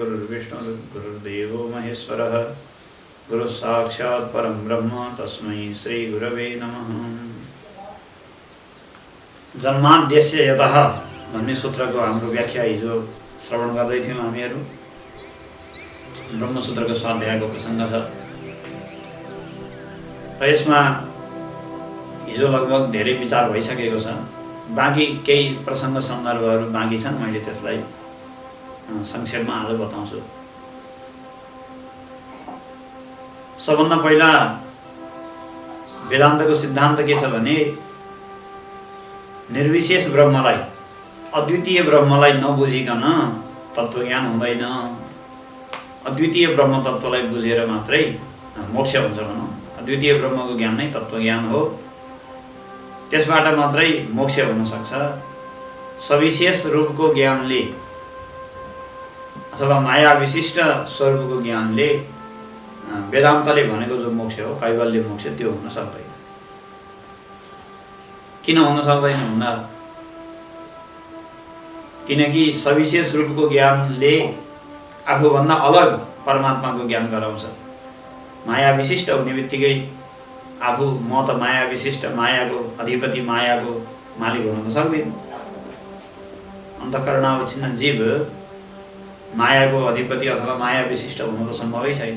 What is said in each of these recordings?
गुरुर्विष्णु गुरुर्देवो महेश्वरः गुरु साक्षात् परम ब्रह्म तस्मै श्री गुरवे नमः। जन्माद्यस्य यतः भन्ने सूत्रको हाम्रो व्याख्या हिजो श्रवण गर्दै थियौँ हामीहरू। ब्रह्मसूत्रको स्वाध्यायको प्रसङ्ग छ र यसमा हिजो लगभग धेरै विचार भइसकेको छ। बाँकी केही प्रसङ्ग सन्दर्भहरू बाँकी छन्, मैले त्यसलाई संक्षेपमा आज बताउँछु। सबभन्दा पहिला वेदान्तको सिद्धान्त के छ भने निर्विशेष ब्रह्मलाई, अद्वितीय ब्रह्मलाई नबुझिकन तत्त्वज्ञान हुँदैन। अद्वितीय ब्रह्म तत्त्वलाई बुझेर मात्रै मोक्ष हुन्छ भनौँ। अद्वितीय ब्रह्मको ज्ञान नै तत्त्वज्ञान हो, त्यसबाट मात्रै मोक्ष हुन सक्छ। सविशेष रूपको ज्ञानले अथवा माया विशिष्ट स्वरूपको ज्ञानले वेदान्तले भनेको जो मोक्ष हो, कैवल्य मोक्ष, त्यो हुन सक्दैन। किन हुन सक्दैन भन्दा किनकि सविशेष रूपको ज्ञानले आफूभन्दा अलग परमात्माको ज्ञान गराउँछ। माया विशिष्ट हुने बित्तिकै आफू म त माया विशिष्ट, मायाको अधिपति, मायाको मालिक हुन त सक्दैन। अन्तःकरणावच्छिन्न जीव मायाको अधिपति अथवा माया विशिष्ट हुनु त सम्भवै छैन।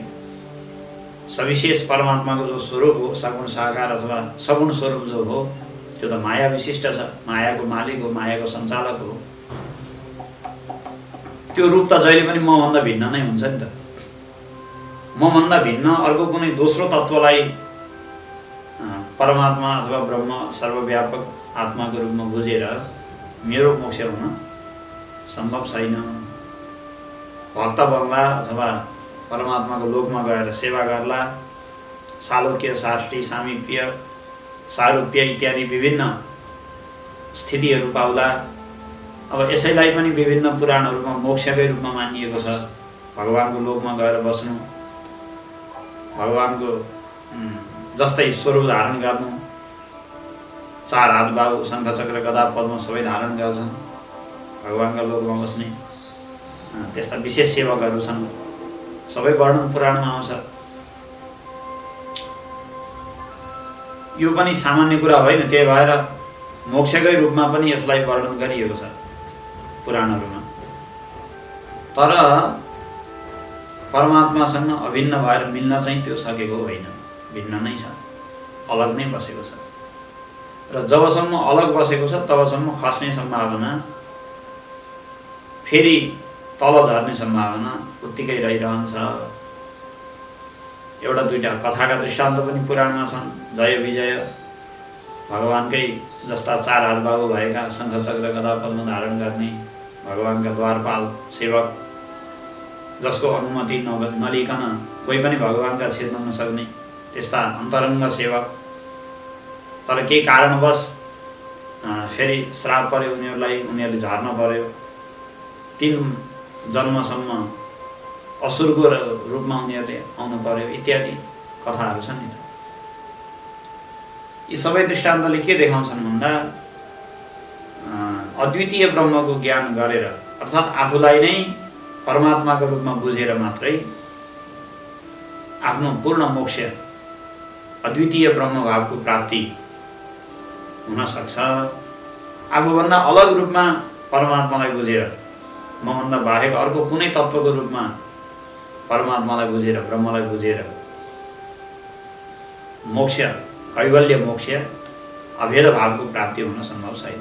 सविशेष परमात्माको जो स्वरूप हो, सगुण साकार अथवा सगुण स्वरूप जो हो, त्यो त माया विशिष्ट छ, मायाको मालिक हो, मायाको सञ्चालक हो। त्यो रूप त जहिले पनि मभन्दा भिन्न नै हुन्छ नि त। मभन्दा भिन्न अर्को कुनै दोस्रो तत्त्वलाई परमात्मा अथवा ब्रह्म सर्वव्यापक आत्माको रूपमा बुझेर मेरो मोक्ष हुन सम्भव छैन। भक्त बन्ला अथवा परमात्माको लोकमा गएर सेवा गर्ला, सालोक्य, साष्टी, सामिप्य, सारूप्य इत्यादि विभिन्न स्थितिहरू पाउला। अब यसैलाई पनि विभिन्न पुराणहरूमा मोक्षकै रूपमा मानिएको छ। भगवानको लोकमा गएर बस्नु, भगवानको जस्तै स्वरूप धारण गर्नु, चार हात बाहु, शङ्ख चक्र गदा पद्म सबै धारण गर्छन्, भगवानका लोकमा बस्ने त्यस्ता विशेष सेवकहरू छन्। सबै वर्णन पुराणमा आउँछ। यो पनि सामान्य कुरा होइन, त्यही भएर मोक्षकै रूपमा पनि यसलाई वर्णन गरिएको छ पुराणहरूमा। तर परमात्मासँग अभिन्न भएर मिल्न चाहिँ त्यो सकेको होइन, भिन्न नै छ, अलग नै बसेको छ। र जबसम्म अलग बसेको छ तबसम्म खस्ने सम्भावना, फेरि तल झर्ने सम्भावना उत्तिकै रहिरहन्छ। एउटा दुईटा कथाका दृष्टान्त पनि पुराणमा छन्। जय विजय, भगवानकै जस्ता चार हात बाहु भएका, शङ्ख चक्र गदा पद्म धारण गर्ने भगवानका द्वारपाल सेवक, जसको अनुमति नलिकन कोही पनि भगवानका छिर्न नसक्ने त्यस्ता अन्तरङ्ग सेवक। तर केही कारणवश फेरि श्राप पर्यो उनीहरूलाई, उनीहरूले झर्न पर्यो। 3 जन्मसम्म असुरको रूपमा उनीहरूले आउनु पर्यो इत्यादि कथाहरू छन् नि। यी सबै दृष्टान्तले के देखाउँछन् भन्दा अद्वितीय ब्रह्मको ज्ञान गरेर, अर्थात् आफूलाई नै परमात्माको रूपमा बुझेर मात्रै आफ्नो पूर्ण मोक्ष, अद्वितीय ब्रह्मभावको प्राप्ति हुन सक्छ। आफूभन्दा अलग रूपमा परमात्मालाई बुझेर, मभन्दा बाहेक अर्को कुनै तत्त्वको रूपमा परमात्मालाई बुझेर, ब्रह्मलाई बुझेर मोक्ष, कैवल्य मोक्ष, अभेद भावको प्राप्ति हुन सम्भव छैन।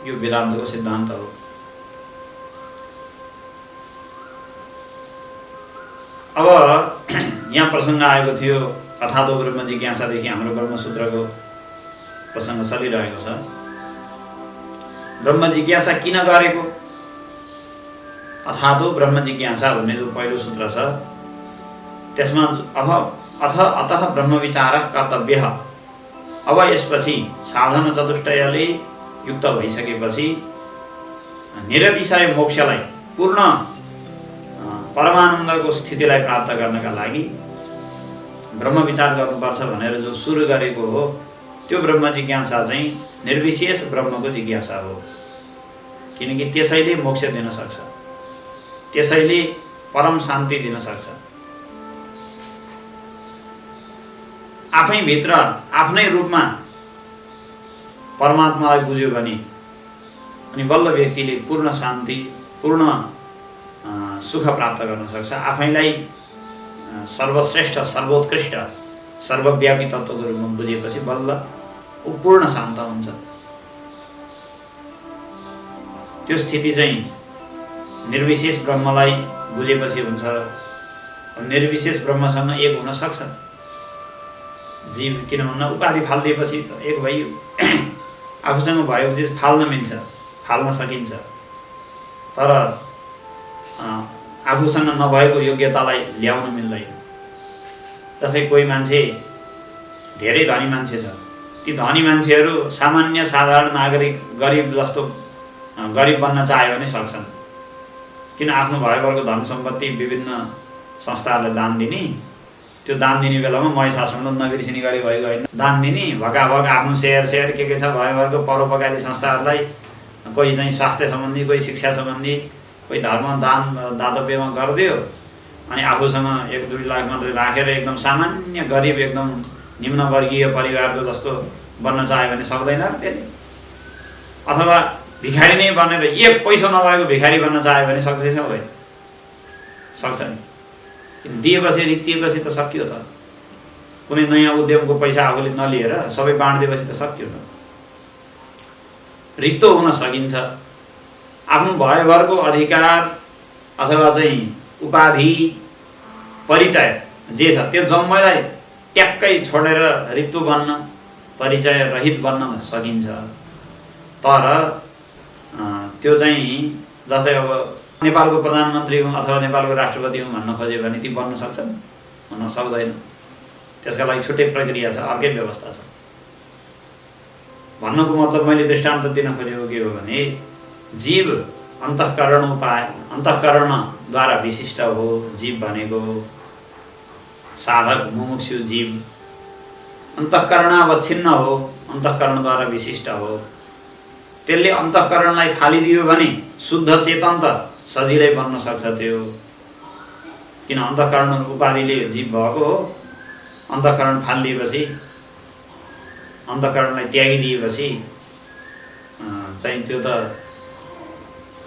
यो वेदान्तको सिद्धान्त हो। अब यहाँ प्रसङ्ग आएको थियो, अथातो ब्रह्म जिज्ञासादेखि हाम्रो ब्रह्मसूत्रको प्रसङ्ग चलिरहेको छ। ब्रह्म जिज्ञासा किन गरेको? अथातो ब्रह्म जिज्ञासा भन्ने जो पहिलो सूत्र छ त्यसमा अतः ब्रह्म विचारः कर्तव्यः। अब यसपछि साधन चतुष्टयले युक्त भइसकेपछि निरतिशय मोक्षलाई, पूर्ण परमानन्दको स्थितिलाई प्राप्त गर्नका लागि ब्रह्म विचार गर्नुपर्छ भनेर जो सुरु गरेको हो, त्यो ब्रह्म जिज्ञासा चाहिँ निर्विशेष ब्रह्मको जिज्ञासा हो। किनकि त्यसैले मोक्ष दिन सक्छ। त्यसैले परम शान्ति दिन सक्छ। आफै भित्र आफ्नै रूपमा परमात्मालाई बुझ्यो भने अनि बल्ल व्यक्तिले पूर्ण शान्ति, पूर्ण सुख प्राप्त गर्न सक्छ। आफैलाई सर्वश्रेष्ठ, सर्वोत्कृष्ट, सर्वव्यापी तत्त्वको रूपमा बुझेपछि बल्ल ऊ पूर्ण शान्त हुन्छ। त्यो स्थिति चाहिँ निर्विशेष ब्रह्मलाई बुझेपछि हुन्छ। निर्विशेष ब्रह्मसँग एक हुन सक्छ जीव, किन भन्दा उपाधि फालिदिएपछि त एक भइयो। आफूसँग भएको चिज फाल्न मिल्छ, फाल्न सकिन्छ, तर आफूसँग नभएको योग्यतालाई ल्याउन मिल्दैन। जस्तै कोही मान्छे धेरै धनी मान्छे छ, ती धनी मान्छेहरू सामान्य साधारण नागरिक गरिब जस्तो गरिब बन्न चाह्यो भने सक्छन्। किन आफ्नो भएभरको धन सम्पत्ति विभिन्न संस्थाहरूलाई दान दिने, त्यो दान दिने बेलामा मय शासनले नबिर्सिने गरी भएको होइन। दान दिने भगाभग आफ्नो सेयर के छ भएभरको परोपकारी संस्थाहरूलाई, कोही चाहिँ स्वास्थ्य सम्बन्धी, कोही शिक्षा सम्बन्धी, कोही धर्म दान दातव्यमा गरिदियो अनि आफूसँग 1-2 लाख मात्रै राखेर एकदम सामान्य गरिब, एकदम निम्नवर्गीय परिवारको जस्तो बन्न चाह्यो भने सक्दैन त्यसले। अथवा भिखारी नै बनेर एक पैसा नभएको भिखारी बन्न चाह्यो भने सक्छ सबै? सक्छ नि। दिएपछि रित्तिएपछि त सकियो त। कुनै नयाँ उद्यमको पैसा आफूले नलिएर सबै बाँडिदिएपछि त सकियो त। रित्तो हुन सकिन्छ। आफ्नो भएभरको अधिकार अथवा चाहिँ उपाधि, परिचय जे छ त्यो जम्मैलाई ट्याक्कै छोडेर रित्तो बन्न, परिचय रहित बन्न सकिन्छ। तर त्यो चाहिँ जस्तै अब नेपालको प्रधानमन्त्री हुँ अथवा नेपालको राष्ट्रपति हुँ भन्न खोज्यो भने ती बन्न सक्छन्? भन्न सक्दैन। त्यसका लागि छुट्टै प्रक्रिया छ, अर्कै व्यवस्था छ। भन्नुको मतलब मैले दृष्टान्त दिन खोजेको के हो भने जीव अन्तःकरण उपाय, अन्तःकरणद्वारा विशिष्ट हो जीव भनेको। साधक मुमुक्षु जीव अन्तःकरणावच्छिन्न हो, अन्तःकरणद्वारा विशिष्ट हो। त्यसले अन्तःकरणलाई फालिदियो भने शुद्ध चेतन त सजिलै बन्न सक्छ त्यो। किन अन्तःकरण उपाधिले जीव भएको हो। अन्तःकरण फालिदिएपछि, अन्तःकरणलाई त्यागिदिएपछि चाहिँ त्यो त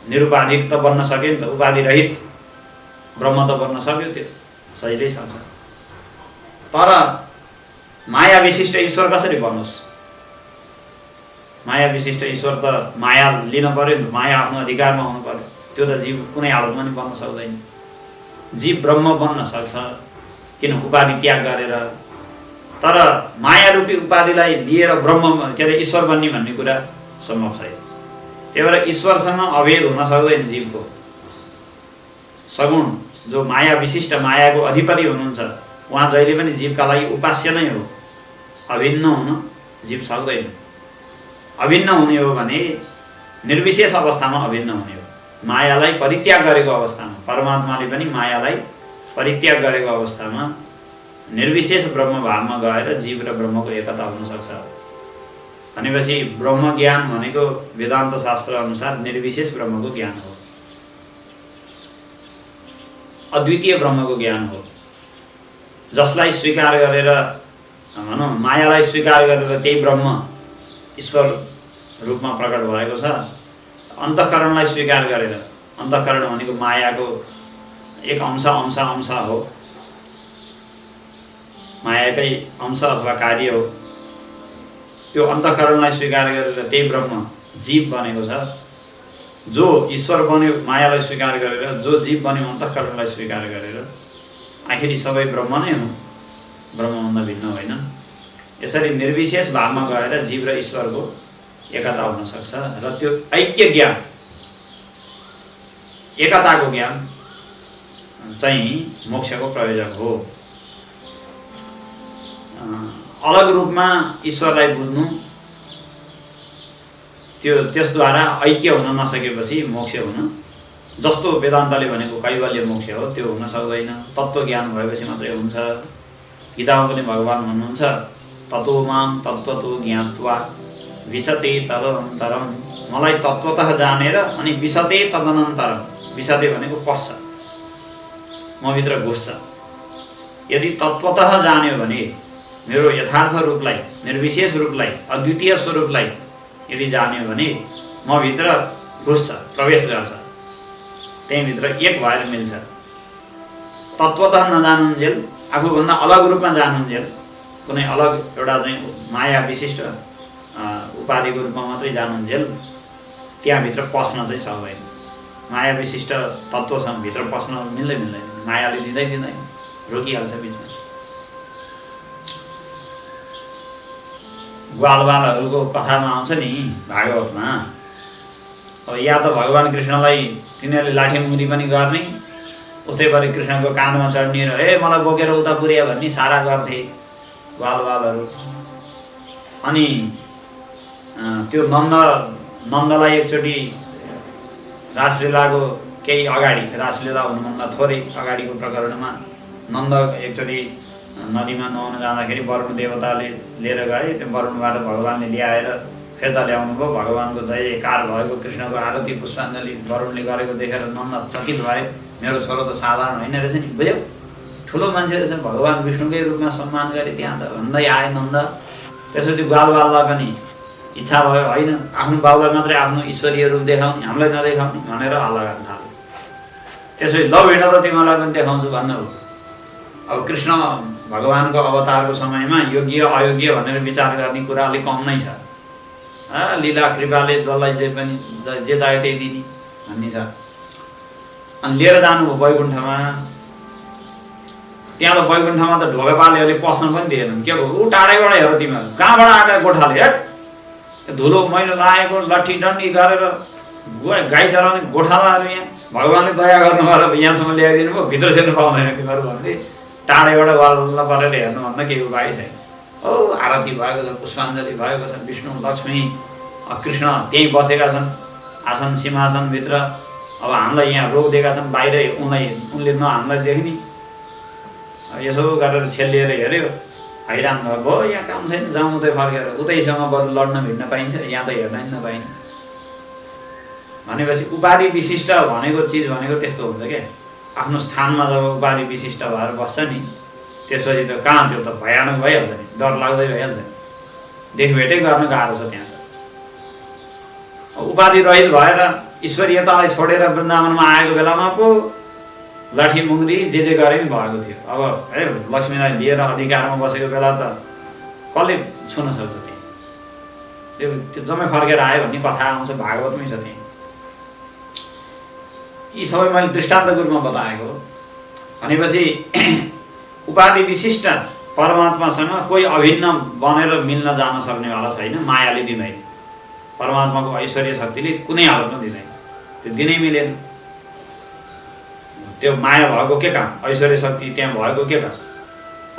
निरुपाधिक त बन्न सक्यो नि त, उपाधि रहित ब्रह्म त बन्न सक्यो, त्यो सजिलै सक्छ। तर माया विशिष्ट ईश्वर कसरी बन्नुहोस्? माया विशिष्ट ईश्वर त माया लिन पर्यो नि त, माया आफ्नो अधिकारमा हुनु पर्यो। त्यो त जीव कुनै हालतमा नि बन्न सक्दैन। जीव ब्रह्म बन्न सक्छ किन उपाधि त्याग गरेर। तर माया रूपी उपाधिलाई लिएर ब्रह्म के अरे ईश्वर बन्ने भन्ने कुरा सम्भव छैन। त्यही भएर ईश्वरसँग अभेद हुन सक्दैन जीवको। सगुण जो माया विशिष्ट, मायाको अधिपति हुनुहुन्छ, उहाँ जहिले पनि जीवका लागि उपास्य नै हो। अभिन्न हुन जीव सक्दैन। अभिन्न हुने हो भने निर्विशेष अवस्थामा अभिन्न हुने हो। मायालाई परित्याग गरेको अवस्थामा, परमात्माले पनि मायालाई परित्याग गरेको अवस्थामा निर्विशेष ब्रह्म भावमा गएर जीव र ब्रह्मको एकता हुन सक्छ। भनेपछि ब्रह्म ज्ञान भनेको वेदान्त शास्त्र अनुसार निर्विशेष ब्रह्मको ज्ञान हो, अद्वितीय ब्रह्मको ज्ञान हो। जसलाई स्वीकार गरेर भनौँ, मायालाई स्वीकार गरेर त्यही ब्रह्म ईश्वर रूपमा प्रकट भएको छ। अन्तःकरणलाई स्वीकार गरेर, अन्तःकरण भनेको मायाको एक अंश हो, मायाकै अंश अथवा कार्य हो। त्यो अन्तःकरणलाई स्वीकार गरेर त्यही ब्रह्म जीव बनेको छ। जो ईश्वर बन्यो मायालाई स्वीकार गरेर, जो जीव बन्यो अन्तःकरणलाई स्वीकार गरेर, आखिरी सबै ब्रह्म नै हुन्, ब्रह्मभन्दा भिन्न होइन। यसरी निर्विशेष भावमा गएर जीव र ईश्वरको एकता हुन सक्छ र त्यो ऐक्य ज्ञान, एकताको ज्ञान चाहिँ मोक्षको प्रयोजक हो। अलग रूपमा ईश्वरलाई बुझ्नु, त्यसद्वारा ऐक्य हुन नसकेपछि मोक्ष हुन, जस्तो वेदान्तले भनेको कैवल्य मोक्ष हो, त्यो हुन सक्दैन। तत्त्व ज्ञान भएपछि मात्रै हुन्छ। गीतामा पनि भगवान् भन्नुहुन्छ, ततो मां तत्त्वतो ज्ञात्वा विशते तदनन्तरम। मलाई तत्त्वतः जानेर अनि विशते तदनन्तरम, विशदे भनेको पस्छ, मभित्र घुस्छ। यदि तत्त्वतः जान्यो भने मेरो यथार्थ रूपलाई, निर्विशेष रूपलाई, अद्वितीय स्वरूपलाई यदि जान्यो भने मभित्र घुस्छ, प्रवेश गर्छ, त्यहीँभित्र एक भएर मिल्छ। तत्त्वतः नजानुन्जेल, आफूभन्दा अलग रूपमा जानुन्जेल, कुनै अलग एउटा चाहिँ माया विशिष्ट उपाधिको रूपमा मात्रै जानुन्जेल त्यहाँभित्र पस्न चाहिँ सक्दैन। माया विशिष्ट तत्त्वसँग भित्र पस्न मिल्दैन, मायाले दिँदैन, रोकिहाल्छ बिचमा। ग्वालवालहरूको कथामा आउँछ नि भागवतमा, अब या त भगवान् कृष्णलाई तिनीहरूले लाठी मुरी पनि गर्ने, उस्तै गरी कृष्णको काँधमा चढ्ने र ए मलाई बोकेर उता पुर्या भन्ने सारा गर्थे ग्वालवालहरू। अनि त्यो नन्दलाई एकचोटि रासलीलाको केही अगाडि, रासलीला हुनुभन्दा थोरै अगाडिको प्रकरणमा नन्द एकचोटि नदीमा नुहाउन जाँदाखेरि वरुण देवताले लिएर गए। त्यो वरुणबाट भगवान्ले ल्याएर फिर्ता ल्याउनु भयो। भगवान्को जयकार भएको, कृष्णको आरती पुष्पाञ्जली वरुणले गरेको देखेर नन्द चकित भए, मेरो छोरो त साधारण होइन रहेछ नि, बुझ्यौ, ठुलो मान्छे रहेछ, भगवान् विष्णुकै रूपमा सम्मान गरे त्यहाँ त भन्दै आए नन्द। त्यसपछि ग्वालवाललाई पनि इच्छा भयो, होइन आफ्नो बाबुलाई मात्रै आफ्नो ईश्वरीय रूप देखाउने, हामीलाई नदेखाउने भनेर हल्ला गर्न थाल्यो। त्यसपछि ल हिँड त तिमीलाई पनि देखाउँछु भन्नुभयो। अब कृष्ण भगवान्को अवतारको समयमा योग्य अयोग्य भनेर विचार गर्ने कुरा अलिक कम नै छ। लीला कृपाले जसलाई जे पनि जे चाह्यो त्यही दिने भन्ने छ। अनि लिएर जानुभयो वैकुण्ठमा। त्यहाँ त वैकुण्ठमा त ढोकापालेहरूले पस्न पनि दिएनन्। के भयो, ऊ टाढैबाट हेर तिमीहरू कहाँबाट आएका गोठाले, हेट धुलो मैलो लागेको लट्ठी डन्डी गरेर गाई चराउने गोठालाहरू यहाँ भगवान्ले दया गर्नुभयो र यहाँसम्म ल्याइदिनु भयो, भित्र छिर्नु पाउँदैन तिमीहरू भन्दै टाढैबाट वल्ल परेर हेर्नुभन्दा केही उपाय छैन। औ आरती भएको छ, पुष्पाञ्जली भएको छ, विष्णु लक्ष्मी कृष्ण त्यहीँ बसेका छन् आसन सिंहासनभित्र। अब हामीलाई यहाँ रोकिदिएका छन्, बाहिरै उनले हामीलाई देख्ने। यसो गरेर छेलिएर हेऱ्यो, हैरान भयो, यहाँ काम छैन, जाउँ उतै फर्केर, उतैसँग बरु लड्न भिड्न पाइन्छ, यहाँ त हेर्न नि नपाइने। भनेपछि उपाधि विशिष्ट भनेको चिज भनेको त्यस्तो हुन्छ क्या। आफ्नो स्थानमा जब उपाधि विशिष्ट भएर बस्छ नि, त्यसपछि त कहाँ त्यो त भयानक भइहाल्छ नि, डर लाग्दै भइहाल्छ नि, देखभेटै गर्न गाह्रो छ त्यहाँ। उपाधि रहित भएर ईश्वरीयतालाई छोडेर वृन्दावनमा आएको बेलामा पो लाठी मुङ्ग्री जे गरे पनि भएको थियो। अब है लक्ष्मीलाई लिएर अधिकारमा बसेको बेला त कसले छुन सक्छ त्यो जम्मै फर्केर आयो भन्ने कथा आउँछ, भागवतमै छ त्यहाँ। यी सबै मैले दृष्टान्तको रूपमा बताएको हो। भनेपछि उपाधि विशिष्ट परमात्मासँग कोही अभिन्न बनेर मिल्न जान सक्नेवाला छैन, मायाले दिँदैन। परमात्माको ऐश्वर्य शक्तिले कुनै हालतमा दिँदैन, त्यो दिनै मिलेन। त्यो माया भएको के काम, ऐश्वर्य शक्ति त्यहाँ भएको के काम,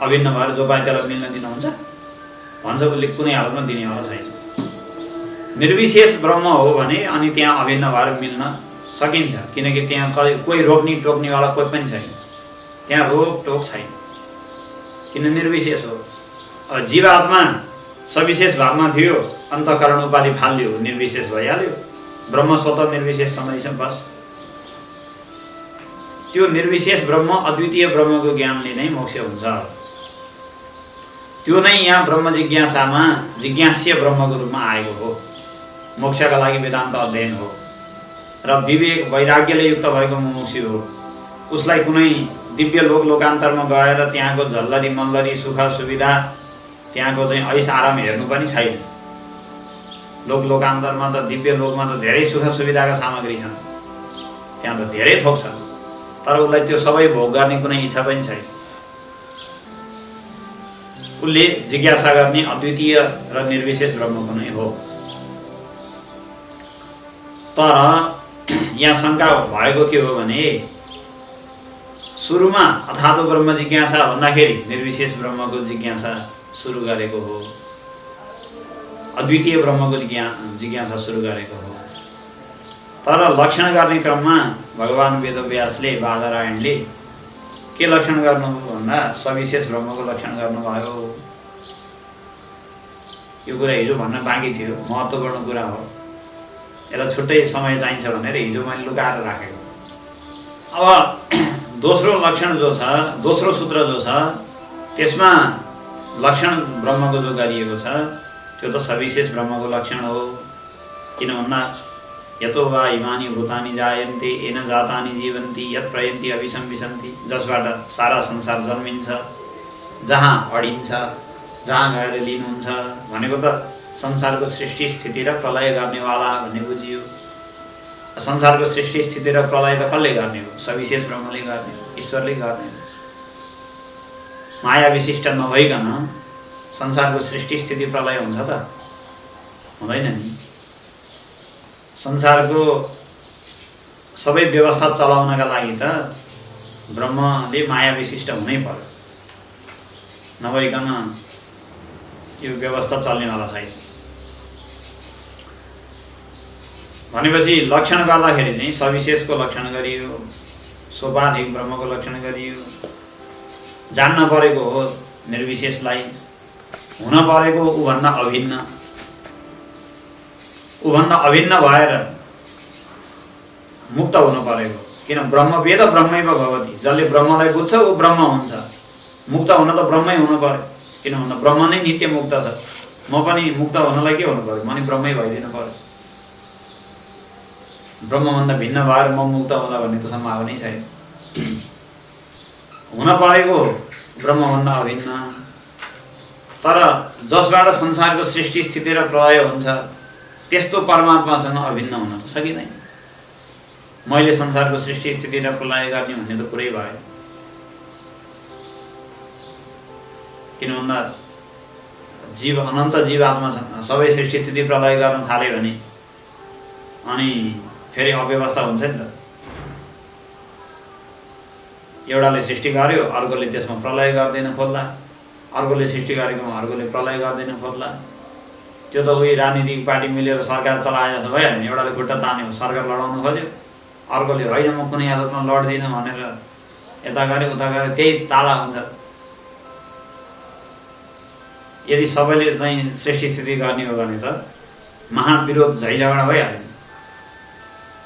अभिन्न भएर जो पाए त्यसलाई मिल्न दिनुहुन्छ भन्छ, उसले कुनै हालतमा दिनेवाला छैन। निर्विशेष ब्रह्म हो भने अनि त्यहाँ अभिन्न भएर मिल्न सकिन्छ, किनकि त्यहाँ कोही रोक्ने टोक्नेवाला कोही पनि छैन, त्यहाँ रोकटोक छैन, किन निर्विशेष हो। अब जीवात्मा सविशेष भावमा थियो, अन्तःकरण उपाधि फाल्यो, निर्विशेष भइहाल्यो। ब्रह्म स्वतः निर्विशेष समय बस। त्यो निर्विशेष ब्रह्म, अद्वितीय ब्रह्मको ज्ञानले नै मोक्ष हुन्छ। त्यो नै यहाँ ब्रह्म जिज्ञासामा जिज्ञास्य ब्रह्मको रूपमा आएको हो। मोक्षका लागि वेदान्त अध्ययन हो र विवेक वैराग्यले युक्त भएको मुमुक्षु हो। उसलाई कुनै दिव्य लोकान्तरमा गएर त्यहाँको झल्लरी मल्लरी सुख सुविधा, त्यहाँको चाहिँ ऐस आराम हेर्नु पनि छैन। लोकान्तरमा त दिव्य लोकमा त धेरै सुख सुविधाका सामग्री छन्, त्यहाँ त धेरै थोक छ, तर उसलाई त्यो सबै भोग गर्ने कुनै इच्छा पनि छैन। उसले जिज्ञासा गर्ने अद्वितीय र निर्विशेष ब्रह्मको नै हो। तर यहाँ शङ्का भएको के हो भने सुरुमा अथातो ब्रह्म जिज्ञासा भन्दाखेरि निर्विशेष ब्रह्मको जिज्ञासा सुरु गरेको हो, अद्वितीय ब्रह्मको जिज्ञासा सुरु गरेको हो। तर लक्षण गर्ने क्रममा भगवान् वेदव्यासले बादरायणले के लक्षण गर्नुभयो भन्दा सविशेष ब्रह्मको लक्षण गर्नुभयो। यो कुरा हिजो भन्न बाँकी थियो, महत्त्वपूर्ण कुरा हो। यसलाई छुट्टै समय चाहिन्छ भनेर हिजो मैले लुकाएर राखेको। अब दोस्रो लक्षण जो छ, दोस्रो सूत्र जो छ, त्यसमा लक्षण ब्रह्मको जो गरिएको छ त्यो त सविशेष ब्रह्मको लक्षण हो। किन भन्दा यतो वा इमानी भूतानि जायन्ते येन जातानि जीवन्ति यत् प्रयन्ति अभिसंविशन्ति, जसबाट सारा संसार जन्मिन्छ, जहाँ अडिन्छ, जहाँ गएर लिनुहुन्छ भनेको त संसारको सृष्टि स्थिति र प्रलय गर्नेवाला भन्ने बुझियो। संसारको सृष्टि स्थिति र प्रलय त कसले गर्ने हो? सविशेष ब्रह्मले गर्ने हो, ईश्वरले गर्ने हो। माया विशिष्ट नभइकन संसारको सृष्टि स्थिति प्रलय हुन्छ त? हुँदैन नि। संसारको सबै व्यवस्था चलाउनका लागि त ब्रह्मले माया विशिष्ट हुनै पर्यो, नभइकन यो व्यवस्था चल्नेवाला छैन। भनेपछि लक्षण गर्दाखेरि चाहिँ सविशेषको लक्षण गरियो, सोपाधिक ब्रह्मको लक्षण गरियो। जान्न परेको हो निर्विशेषलाई, हुन परेको उभन्दा अभिन्न, उभन्दा अभिन्न भएर मुक्त हुनु परेको। किन ब्रह्म वेद ब्रह्मैव भवति, जसले ब्रह्मलाई बुझ्छ ऊ ब्रह्म हुन्छ। मुक्त हुन त ब्रह्मै हुनु पर्यो, किन भन्दा ब्रह्म नै नित्य मुक्त छ। म पनि मुक्त हुनलाई के हुनु पर्यो? म नि ब्रह्मै भइदिनु पर्यो। ब्रह्मभन्दा भिन्न भएर म मुक्त होला भन्ने त सम्भावनै छैन। हुन परेको ब्रह्मभन्दा अभिन्न, तर जसबाट संसारको सृष्टि स्थिति र प्रलय हुन्छ त्यस्तो परमात्मासँग अभिन्न हुन त सकिँदैन। मैले संसारको सृष्टि स्थिति र प्रलय गर्ने भन्ने त कुरै भयो। किन भन्दा जीव अनन्त जीवात्मा छन्, सबै सृष्टि स्थिति प्रलय गर्न थाल्यो भने अनि फेरि अव्यवस्था हुन्छ नि त। एउटाले सृष्टि गर्यो, अर्कोले त्यसमा प्रलय गर्दैन खोज्ला, अर्कोले सृष्टि गरेकोमा अर्कोले प्रलय गर्दैन खोज्ला। त्यो त उही राजनीतिक पार्टी मिलेर सरकार चलाए जस्तो भइहाल्यो नि। एउटाले खुट्टा तान्यो, सरकार लडाउनु खोज्यो, अर्कोले होइन म कुनै हालतमा लड्दिनँ भनेर यता गऱ्यो उता गऱ्यो, त्यही ताला हुन्छ। यदि सबैले चाहिँ सृष्टि स्थिति गर्ने हो भने त महाविरोध झैझगडा भइहाल्यो,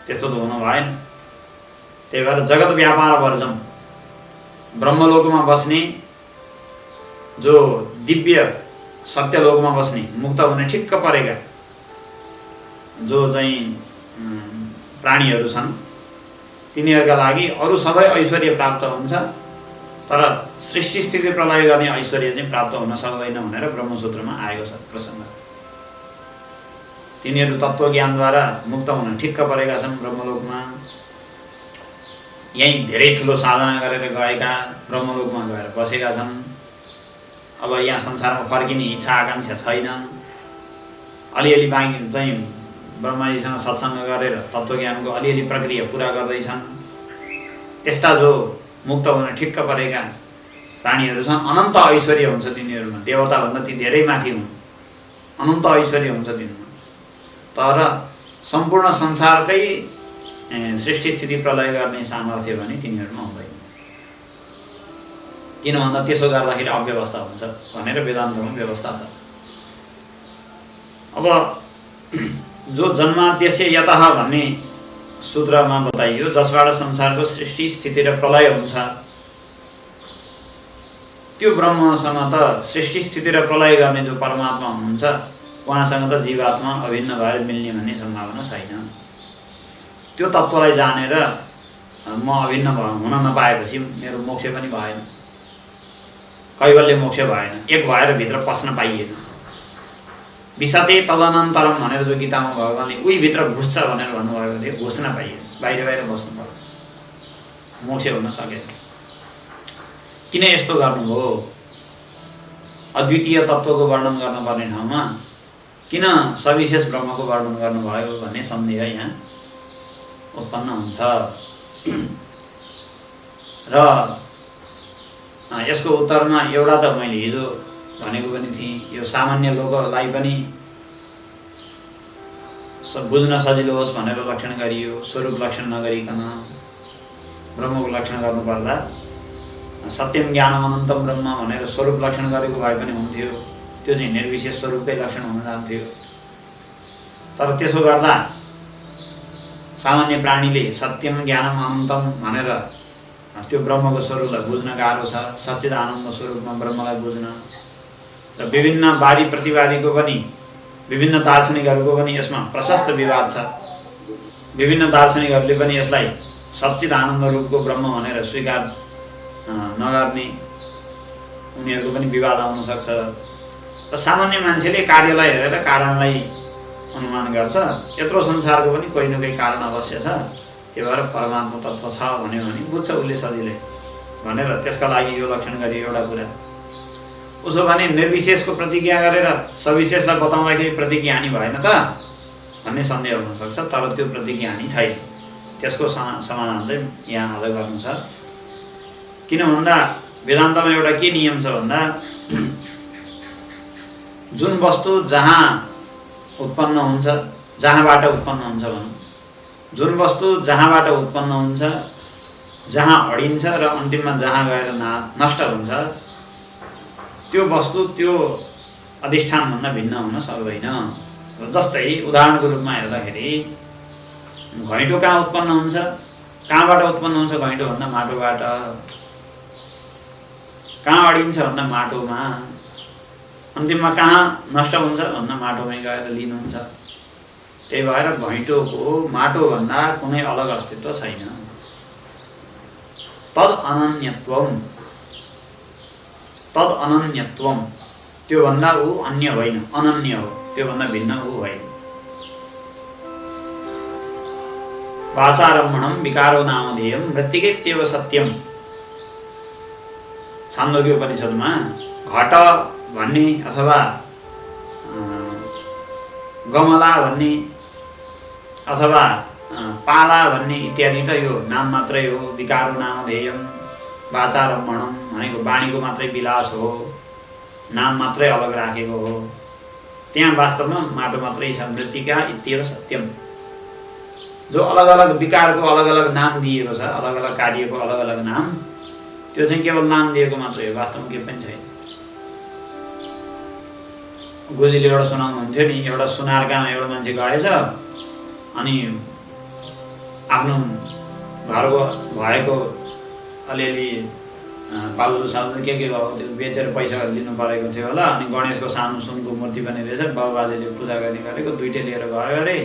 त्यस्तो त हुनु भएन। त्यही भएर जगत व्यापार वर्जम, ब्रह्मलोकमा बस्ने, जो दिव्य सत्यलोकमा बस्ने, मुक्त हुने ठिक्क परेका जो चाहिँ प्राणीहरू छन्, तिनीहरूका लागि अरू सबै ऐश्वर्य प्राप्त हुन्छ, तर सृष्टि स्थिति प्रलय गर्ने ऐश्वर्य चाहिँ प्राप्त हुन सक्दैन भनेर ब्रह्मसूत्रमा आएको छ प्रसङ्ग। तिनीहरू तत्त्वज्ञानद्वारा मुक्त हुन ठिक्क परेका छन् ब्रह्मलोकमा। यहीँ धेरै ठुलो साधना गरेर गएका ब्रह्मलोकमा गएर बसेका छन्। अब यहाँ संसारमा फर्किने इच्छा आकाङ्क्षा छैन। अलिअलि बाँकी चाहिँ ब्रह्माजीसँग सत्सङ्ग गरेर तत्त्वज्ञानको अलिअलि प्रक्रिया पुरा गर्दैछन्। त्यस्ता जो मुक्त हुन ठिक्क परेका प्राणीहरू छन्, अनन्त ऐश्वर्य हुन्छ तिनीहरूमा, देवताभन्दा ती धेरै माथि हुन्, अनन्त ऐश्वर्य हुन्छ तिनीहरूमा। तर सम्पूर्ण संसारकै सृष्टि स्थिति प्रलय गर्ने सामर्थ्य भने तिनीहरूमा हुँदैन। किन भन्दा त्यसो गर्दाखेरि अव्यवस्था हुन्छ भनेर वेदान्तमा व्यवस्था छ। अब जो जन्माद्यस्य यतः भन्ने सूत्रमा बताइयो, जसबाट संसारको सृष्टि स्थिति र प्रलय हुन्छ, त्यो ब्रह्मसँग त सृष्टि स्थिति र प्रलय गर्ने जो परमात्मा हुनुहुन्छ उहाँसँग त जीवात्मा अभिन्न भएर मिल्ने भन्ने सम्भावना छैन। त्यो तत्त्वलाई जानेर म अभिन्न हुन नपाएपछि मेरो मोक्ष पनि भएन, कैवल्य मोक्ष भएन, एक भएर भित्र पस्न पाइएन। विशते तदनन्तरम भनेर जो गीतामा भगवानले उही भित्र घुस्छ भनेर भन्नुभएको थियो, घुस्न पाइएन, बाहिर बाहिर बस्नु पर्यो, मोक्ष हुन सकेन। किन यस्तो गर्नुभयो? अद्वितीय तत्त्वको वर्णन गर्नुपर्ने ठाउँमा किन सविशेष ब्रह्मको वर्णन गर्नुभयो भन्ने सन्देह यहाँ उत्पन्न हुन्छ। र यसको उत्तरमा एउटा त मैले हिजो भनेको पनि थिएँ, यो सामान्य लोकलाई पनि बुझ्न सजिलो होस् भनेर लक्षण गरियो। स्वरूप लक्षण नगरिकन ब्रह्मको लक्षण गर्नुपर्दा सत्यम ज्ञानम अनन्तम ब्रह्म भनेर स्वरूप लक्षण गरेको भए पनि हुन्थ्यो, त्यो चाहिँ निर्विशेष स्वरूपकै लक्षण हुन जान्थ्यो। तर त्यसो गर्दा सामान्य प्राणीले सत्यम ज्ञानम अनन्तम भनेर त्यो ब्रह्मको स्वरूपलाई बुझ्न गाह्रो छ। सच्चिदानन्द स्वरूपमा ब्रह्मलाई बुझ्न र विभिन्न वादी प्रतिवादीको पनि विभिन्न दार्शनिकहरूको पनि यसमा प्रशस्त विवाद छ। विभिन्न दार्शनिकहरूले पनि यसलाई सच्चिदानन्द रूपको ब्रह्म भनेर स्वीकार नगर्ने उनीहरूको पनि विवाद आउन सक्छ। र सामान्य मान्छेले कार्यलाई हेरेर कारणलाई अनुमान गर्छ। यत्रो संसारको पनि कोही न कोही कारण अवश्य छ, त्यही भएर परमात्मा तत्त्व छ भन्यो भने बुझ्छ उसले सजिलै भनेर त्यसका लागि यो लक्षण गरी एउटा कुरा। उसो भने निर्विशेषको प्रतिज्ञा गरेर सविशेषलाई बताउँदाखेरि प्रतिज्ञा हानि भएन त भन्ने सन्देह हुनसक्छ। तर त्यो प्रतिज्ञा हानि छैन। त्यसको समाधान चाहिँ यहाँ अझ गर्नु छ। किन भन्दा वेदान्तमा एउटा के नियम छ भन्दा जुन वस्तु जहाँ उत्पन्न हुन्छ, जहाँबाट उत्पन्न हुन्छ भनौँ, जुन वस्तु जहाँबाट उत्पन्न हुन्छ, जहाँ अडिन्छ र अन्तिममा जहाँ गएर नष्ट हुन्छ, त्यो वस्तु त्यो अधिष्ठानभन्दा भिन्न हुन सक्दैन। जस्तै उदाहरणको रूपमा हेर्दाखेरि घैँटो कहाँ उत्पन्न हुन्छ, कहाँबाट उत्पन्न हुन्छ घैँटो भन्दा माटोबाट, कहाँ अडिन्छ भन्दा माटोमा, अन्तिममा कहाँ नष्ट हुन्छ भन्दा माटोमै गएर लिनुहुन्छ। त्यही भएर घैँटोको माटोभन्दा कुनै अलग अस्तित्व छैन। तद अनन्यत्वम त्योभन्दा ऊ अन्य होइन, अनन्य हो, त्योभन्दा भिन्न ऊ होइन। वाचारम्भणं विकारो नामधेयं मृत्तिकेत्येव सत्यम। छान्दोग्य उपनिषदमा घट भन्ने अथवा गमला भन्ने अथवा पाला भन्ने इत्यादि त यो नाम मात्रै हो। विकारो नामधेयं वाचारम्भणं भनेको वाणीको मात्रै विलास हो, नाम मात्रै अलग राखेको हो। त्यहाँ वास्तवमा माटो मात्रै छ। मृत्तिका इत्येव सत्यम। जो अलग अलग विकारको अलग अलग नाम दिएको छ, अलग अलग कार्यको अलग अलग नाम, त्यो चाहिँ केवल नाम दिएको मात्रै हो, वास्तवमा के पनि छैन। गोलीले एउटा सुनाउनुहुन्थ्यो नि, एउटा सुनार कहाँ एउटा मान्छे गएछ अनि आफ्नो घरको भएको अलिअलि पाउजु साउजु के भयो त्यो बेचेर पैसा लिनु परेको थियो होला। अनि गणेशको सानो सुनको मूर्ति पनि रहेछ, बाबुबाजेले पूजा गर्ने गरेको, दुइटै लिएर गयो अरे।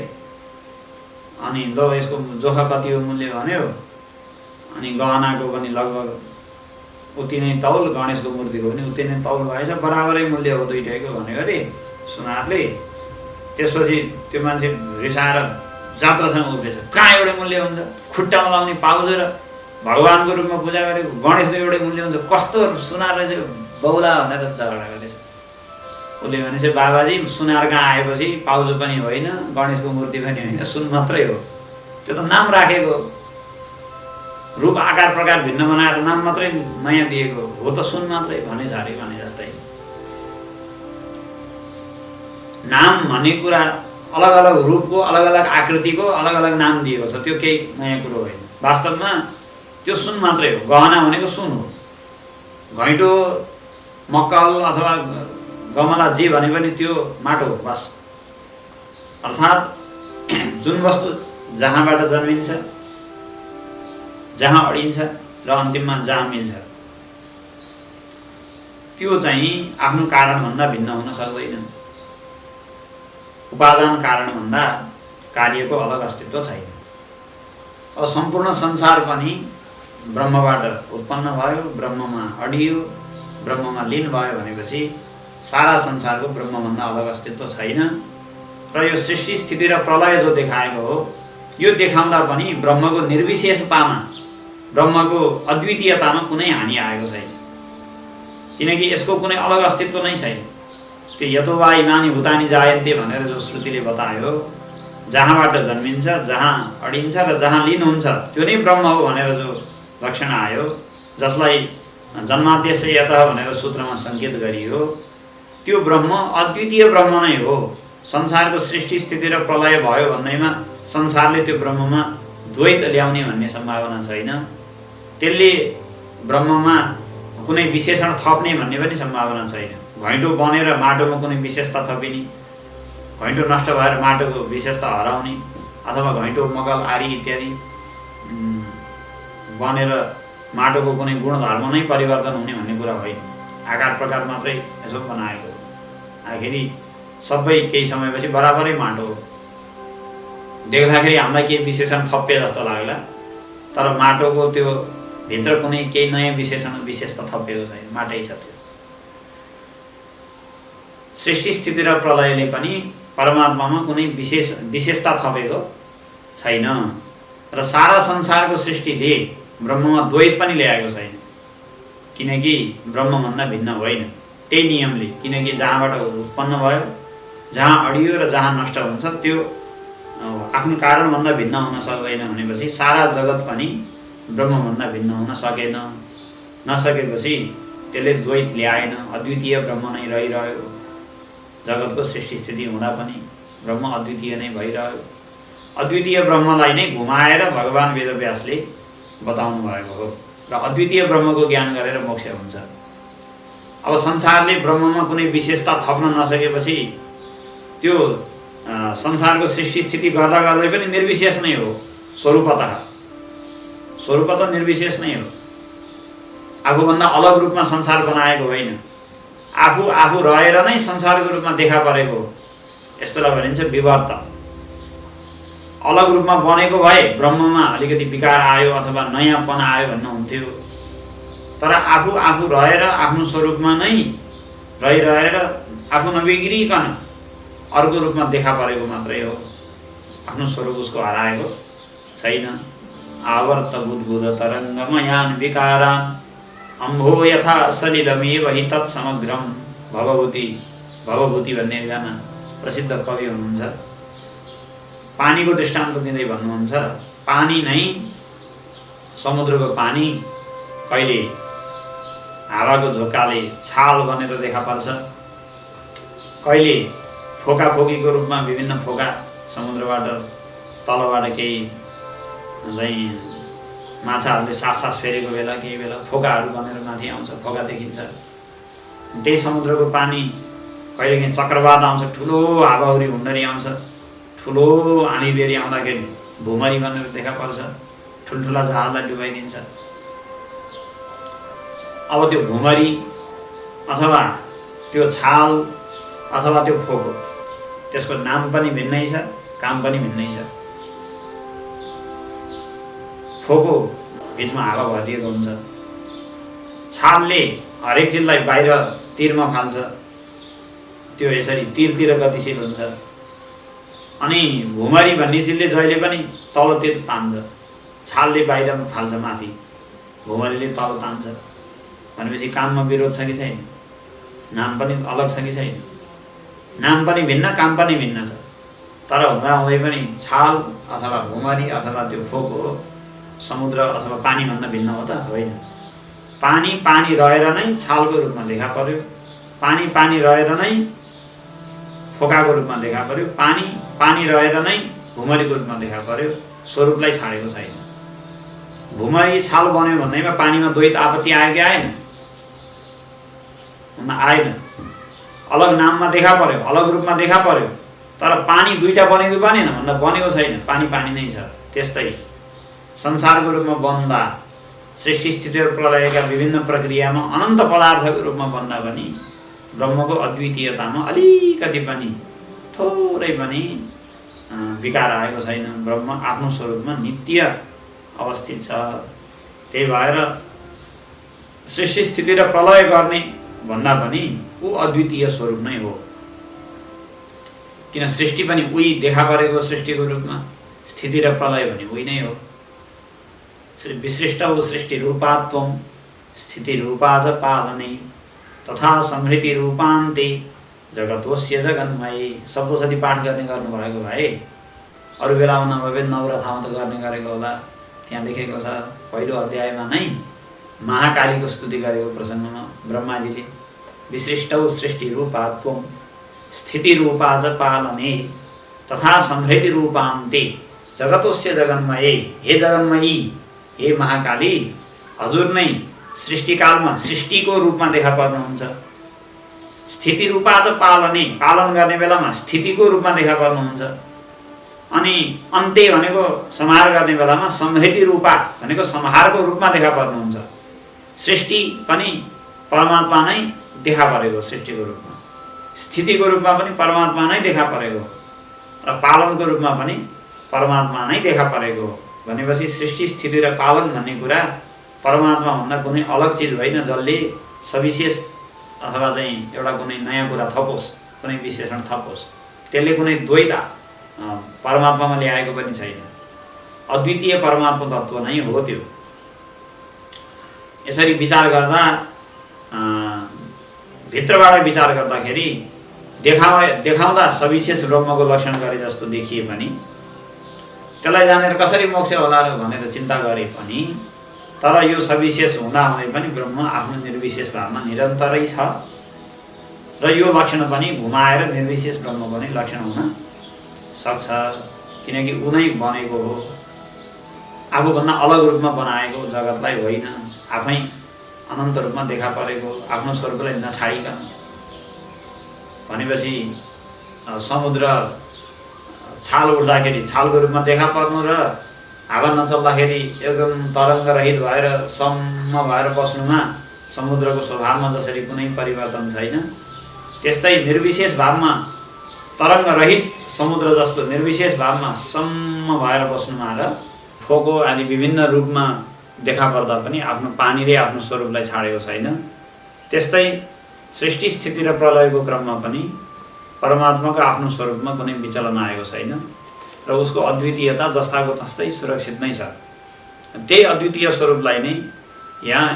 अनि ल यसको जोखा कति हो मूल्य भन्यो। अनि गहनाको पनि लगभग उति नै तौल, गणेशको मूर्तिको पनि उति नै तौल भएछ, बराबरै मूल्य हो दुइटैको भन्यो अरे सुनारले। त्यसपछि त्यो मान्छे रिसाएर जात्रासँग उभिएछ। कहाँ एउटै मूल्य हुन्छ? खुट्टामा लाउने पाउजु र भगवानको रूपमा पूजा गरेको गणेशको एउटै मूल्य हुन्छ? कस्तो सुनार रहेछ बौला भनेर झगडा गरेछ। उसले भनेछ बाबाजी सुनार कहाँ आएपछि पाउजु पनि होइन, गणेशको मूर्ति पनि होइन, सुन मात्रै हो। त्यो त नाम राखेको, रूप आकार प्रकार भिन्न बनाएर नाम मात्रै नयाँ दिएको हो, त सुन मात्रै भनेछ अरे भने जस्तै। नाम भन्ने कुरा अलग अलग रूपको, अलग अलग आकृतिको अलग अलग नाम दिएको छ, त्यो केही नयाँ कुरो होइन। वास्तवमा त्यो सुन मात्रै हो। गहना भनेको सुन हो। घैँटो, मक्कल अथवा गमला जे भने पनि त्यो माटो हो बस। अर्थात् जुन वस्तु जहाँबाट जन्मिन्छ, जहाँ अडिन्छ र अन्तिममा जहाँ मिल्छ, त्यो चाहिँ आफ्नो कारणभन्दा भिन्न हुन सक्दैन। उपादान कारणभन्दा कार्यको अलग अस्तित्व छैन। अब सम्पूर्ण संसार पनि ब्रह्मबाट उत्पन्न भयो, ब्रह्ममा अडियो, ब्रह्ममा लीन भयो भनेपछि सारा संसारको ब्रह्मभन्दा अलग अस्तित्व छैन। र यो सृष्टि स्थिति र प्रलय जो देखाएको हो, यो देखाउँदा पनि ब्रह्मको निर्विशेषतामा, ब्रह्मको अद्वितीयतामा कुनै हानि आएको छैन। किनकि यसको कुनै अलग अस्तित्व नै छैन। त्यो यतो वा इमानि भूतानि जायन्ते भनेर जो श्रुतिले बतायो, जहाँबाट जन्मिन्छ, जहाँ अडिन्छ र जहाँ लीन हुन्छ त्यो नै ब्रह्म हो भनेर जो लक्षण आयो, जसलाई जन्माद्यस्य यतः भनेर सूत्रमा सङ्केत गरियो, त्यो ब्रह्म अद्वितीय ब्रह्म नै हो। संसारको सृष्टि स्थिति र प्रलय भयो भन्दैमा संसारले त्यो ब्रह्ममा द्वैत ल्याउने भन्ने सम्भावना छैन। त्यसले ब्रह्ममा कुनै विशेषण थप्ने भन्ने पनि सम्भावना छैन। घैँटो बनेर माटोमा कुनै विशेषता थपिने, घैँटो नष्ट भएर माटोको विशेषता हराउने, अथवा घैँटो मकल आदि इत्यादि बनेर माटोको कुनै गुणधर्म नै परिवर्तन हुने भन्ने कुरा होइन। आकार प्रकार मात्रै यसो बनाएको हो। आखिरी सबै केही समयपछि बराबरै माटो हो। देख्दाखेरि हामीलाई केही विशेषण थपिए जस्तो लाग्ला, तर माटोको त्यो भित्र कुनै केही नयाँ विशेषता थपिएको छैन, माटै छ त्यो। सृष्टि स्थिति र प्रलयले पनि परमात्मामा कुनै विशेषता थपेको छैन र सारा संसारको सृष्टिले ब्रह्ममा द्वैत पनि ल्याएको छैन, किनकि ब्रह्मभन्दा भिन्न होइन त्यही नियमले। किनकि जहाँबाट उत्पन्न भयो, जहाँ अडियो र जहाँ नष्ट हुन्छ त्यो आफ्नो कारणभन्दा भिन्न हुन सक्दैन भनेपछि सारा जगत पनि ब्रह्मभन्दा भिन्न हुन सकेन। नसकेपछि त्यसले द्वैत ल्याएन, अद्वितीय ब्रह्म नै रहिरह्यो। जगतको सृष्टि स्थिति हुँदा पनि ब्रह्म अद्वितीय नै भइरह्यो। अद्वितीय ब्रह्मलाई नै घुमाएर भगवान् वेदव्यासले बताउनु भएको हो र अद्वितीय ब्रह्मको ज्ञान गरेर मोक्ष हुन्छ। अब संसारले ब्रह्ममा कुनै विशेषता थप्न नसकेपछि त्यो संसारको सृष्टि स्थिति गर्दा गर्दै पनि निर्विशेष नै हो। स्वरूपतः निर्विशेष नै हो। आफूभन्दा अलग रूपमा संसार बनाएको होइन, आफू रहेर नै संसारको रूपमा देखा परेको हो। यस्तोलाई भनिन्छ विवर्त। अलग रूपमा बनेको भए ब्रह्ममा अलिकति विकार आयो अथवा नयाँपन आयो भन्नु हुन्थ्यो, तर आफू रहेर आफ्नो स्वरूपमा नै रहिरहेर आफू नबिग्रिकन अर्को रूपमा देखा परेको मात्रै हो। आफ्नो स्वरूप उसको हराएको छैन। आवर्त बुद्बुद तरङ्गमयान विकारान् अम्भो यथा सलिलमेव हि तत्समग्रम। भवभूति भन्ने एकजना प्रसिद्ध कवि हुनुहुन्छ, पानीको दृष्टान्त दिँदै भन्नुहुन्छ, पानी नै समुद्रको पानी कहिले हावाको झोक्काले छाल बनेर देखा पर्छ, कहिले फोकाफोकीको रूपमा विभिन्न फोका समुद्रबाट तलबाट केही चाहिँ माछाहरूले सास फेरेको बेला केही बेला फोकाहरू बनेर माथि आउँछ, फोका देखिन्छ। त्यही समुद्रको पानी कहिलेकाहीँ चक्रवात आउँछ, ठुलो हावाहुरी हुन्डरी आउँछ, ठुलो आँधीबेहरी आउँदाखेरि भुमरी बनेर देखा पर्छ, ठुल्ठुला जहाजलाई डुबाइदिन्छ। अब त्यो भुमरी अथवा त्यो छाल अथवा त्यो फोको, त्यसको नाम पनि भिन्नै छ, काम पनि भिन्नै छ। फोको बिचमा हावा भरिएको हुन्छ, छालले हरेक चिजलाई बाहिर तीरमा फाल्छ, त्यो यसरी तीरतिर गतिशील हुन्छ। अनि भुमरी भन्ने चिजले जहिले पनि तलतिर तान्छ, छालले बाहिर फाल्छ माथि, भुमरीले तल तान्छ। भनेपछि काममा विरोध छ कि छैन? नाम पनि अलग छ कि छैन? नाम पनि भिन्न, काम पनि भिन्न छ। तर हुँदा हुँदै पनि छाल अथवा भुमरी अथवा त्यो फोको समुद्र अथवा पानीभन्दा भिन्न हो त होइन। पानी रहेर नै छालको रूपमा देखा पर्यो, पानी रहेर नै फोकाको रूपमा देखा पर्यो, पानी रहेर नै भुमरीको रूपमा देखा पर्यो। स्वरूपलाई छाडेको छैन। भुमरी छाल बन्यो भन्दैमा पानीमा द्वैत आपत्ति आयो कि आएन? आएन। अलग नाममा देखा पर्यो, अलग रूपमा देखा पर्यो, तर पानी दुईटा बनेको बनेन भन्दा बनेको छैन, पानी नै छ। त्यस्तै संसारको रूपमा बन्दा, सृष्टि स्थिति र प्रलयका विभिन्न प्रक्रियामा अनन्त पदार्थको रूपमा बन्दा पनि ब्रह्मको अद्वितीयतामा अलिकति पनि थोरै पनि विकार आएको छैन। ब्रह्म आफ्नो स्वरूपमा नित्य अवस्थित छ। त्यही भएर सृष्टि स्थिति र प्रलय गर्ने भन्दा पनि ऊ अद्वितीय स्वरूप नै हो। किन सृष्टि पनि उही देखा परेको सृष्टिको रूपमा, स्थिति र प्रलय पनि उही नै हो। विशिष्टौ सृष्टि रूपात्वं स्थिति रूपा च पालने तथा संहृति रूपान्ते जगतोस्य जगन्मये। सप्तशती पाठ गर्ने गर्नुभएको भए अरू बेलामा नभए नौरा ठाउँमा त गर्ने गरेको होला। त्यहाँ लेखेको छ पहिलो अध्यायमा नै महाकालीको स्तुति गरेको प्रसङ्गमा ब्रह्माजीले विशिष्टौ सृष्टि रूपात्वं स्थिति रूपा च पालने तथा संहृति रूपान्ते जगतोस्य जगन्मये। हे जगन्मयी, हे महाकाली, हजुर नै सृष्टिकालमा सृष्टिको रूपमा देखा पर्नुहुन्छ। स्थिति रूपा च पालने, पालन गर्ने बेलामा स्थितिको रूपमा देखा पर्नुहुन्छ। अनि अन्त्य भनेको संहार गर्ने बेलामा संहति रूपा भनेको संहारको रूपमा देखा पर्नुहुन्छ। सृष्टि पनि परमात्मा नै देखा परेको, सृष्टिको रूपमा स्थितिको रूपमा पनि परमात्मा नै देखा परेको र पालनको रूपमा पनि परमात्मा नै देखा परेको भनेपछि सृष्टि स्थिति र पालन भन्ने कुरा परमात्मा भन्दा कुनै अलग चिज होइन जसले सविशेष अथवा चाहिँ एउटा कुनै नयाँ कुरा थपोस्, कुनै विशेषण थपोस्, त्यसले कुनै द्वैत परमात्मामा ल्याएको पनि छैन। अद्वितीय परमात्मा तत्त्व नै हो त्यो। यसरी विचार गर्दा भित्रबाट विचार गर्दाखेरि देखाउँदा सविशेष ब्रह्मको लक्षण गरे जस्तो देखिए पनि त्यसलाई जानेर कसरी मोक्ष होला र भनेर चिन्ता गरे पनि तर यो सविशेष हुँदाहुँदै पनि ब्रह्म आफ्नो निर्विशेष भावमा निरन्तरै छ र यो लक्षण पनि घुमाएर निर्विशेष ब्रह्मको नै लक्षण हुन सक्छ, किनकि उनै बनेको हो, आफूभन्दा अलग रूपमा बनाएको जगतलाई होइन, आफै अनन्त रूपमा देखा परेको आफ्नो स्वरूपलाई नछाडिकन। भनेपछि समुद्र छाल उड्दाखेरि छालको रूपमा देखा पर्नु र हावा नचल्दाखेरि एकदम तरङ्ग रहित भएर सम्म भएर बस्नुमा समुद्रको स्वभावमा जसरी कुनै परिवर्तन छैन, त्यस्तै निर्विशेष भावमा तरङ्ग रहित समुद्र जस्तो निर्विशेष भावमा सम्म भएर बस्नुमा र फोको आदि विभिन्न रूपमा देखा पर्दा पनि आफ्नो पानीले आफ्नो स्वरूपलाई छाडेको छैन, त्यस्तै सृष्टि स्थिति र प्रलयको क्रममा पनि परमात्माको आफ्नो स्वरूपमा कुनै विचलन आएको छैन र उसको अद्वितीयता जस्ताको तस्तै सुरक्षित नै छ। त्यही अद्वितीय स्वरूपलाई नै यहाँ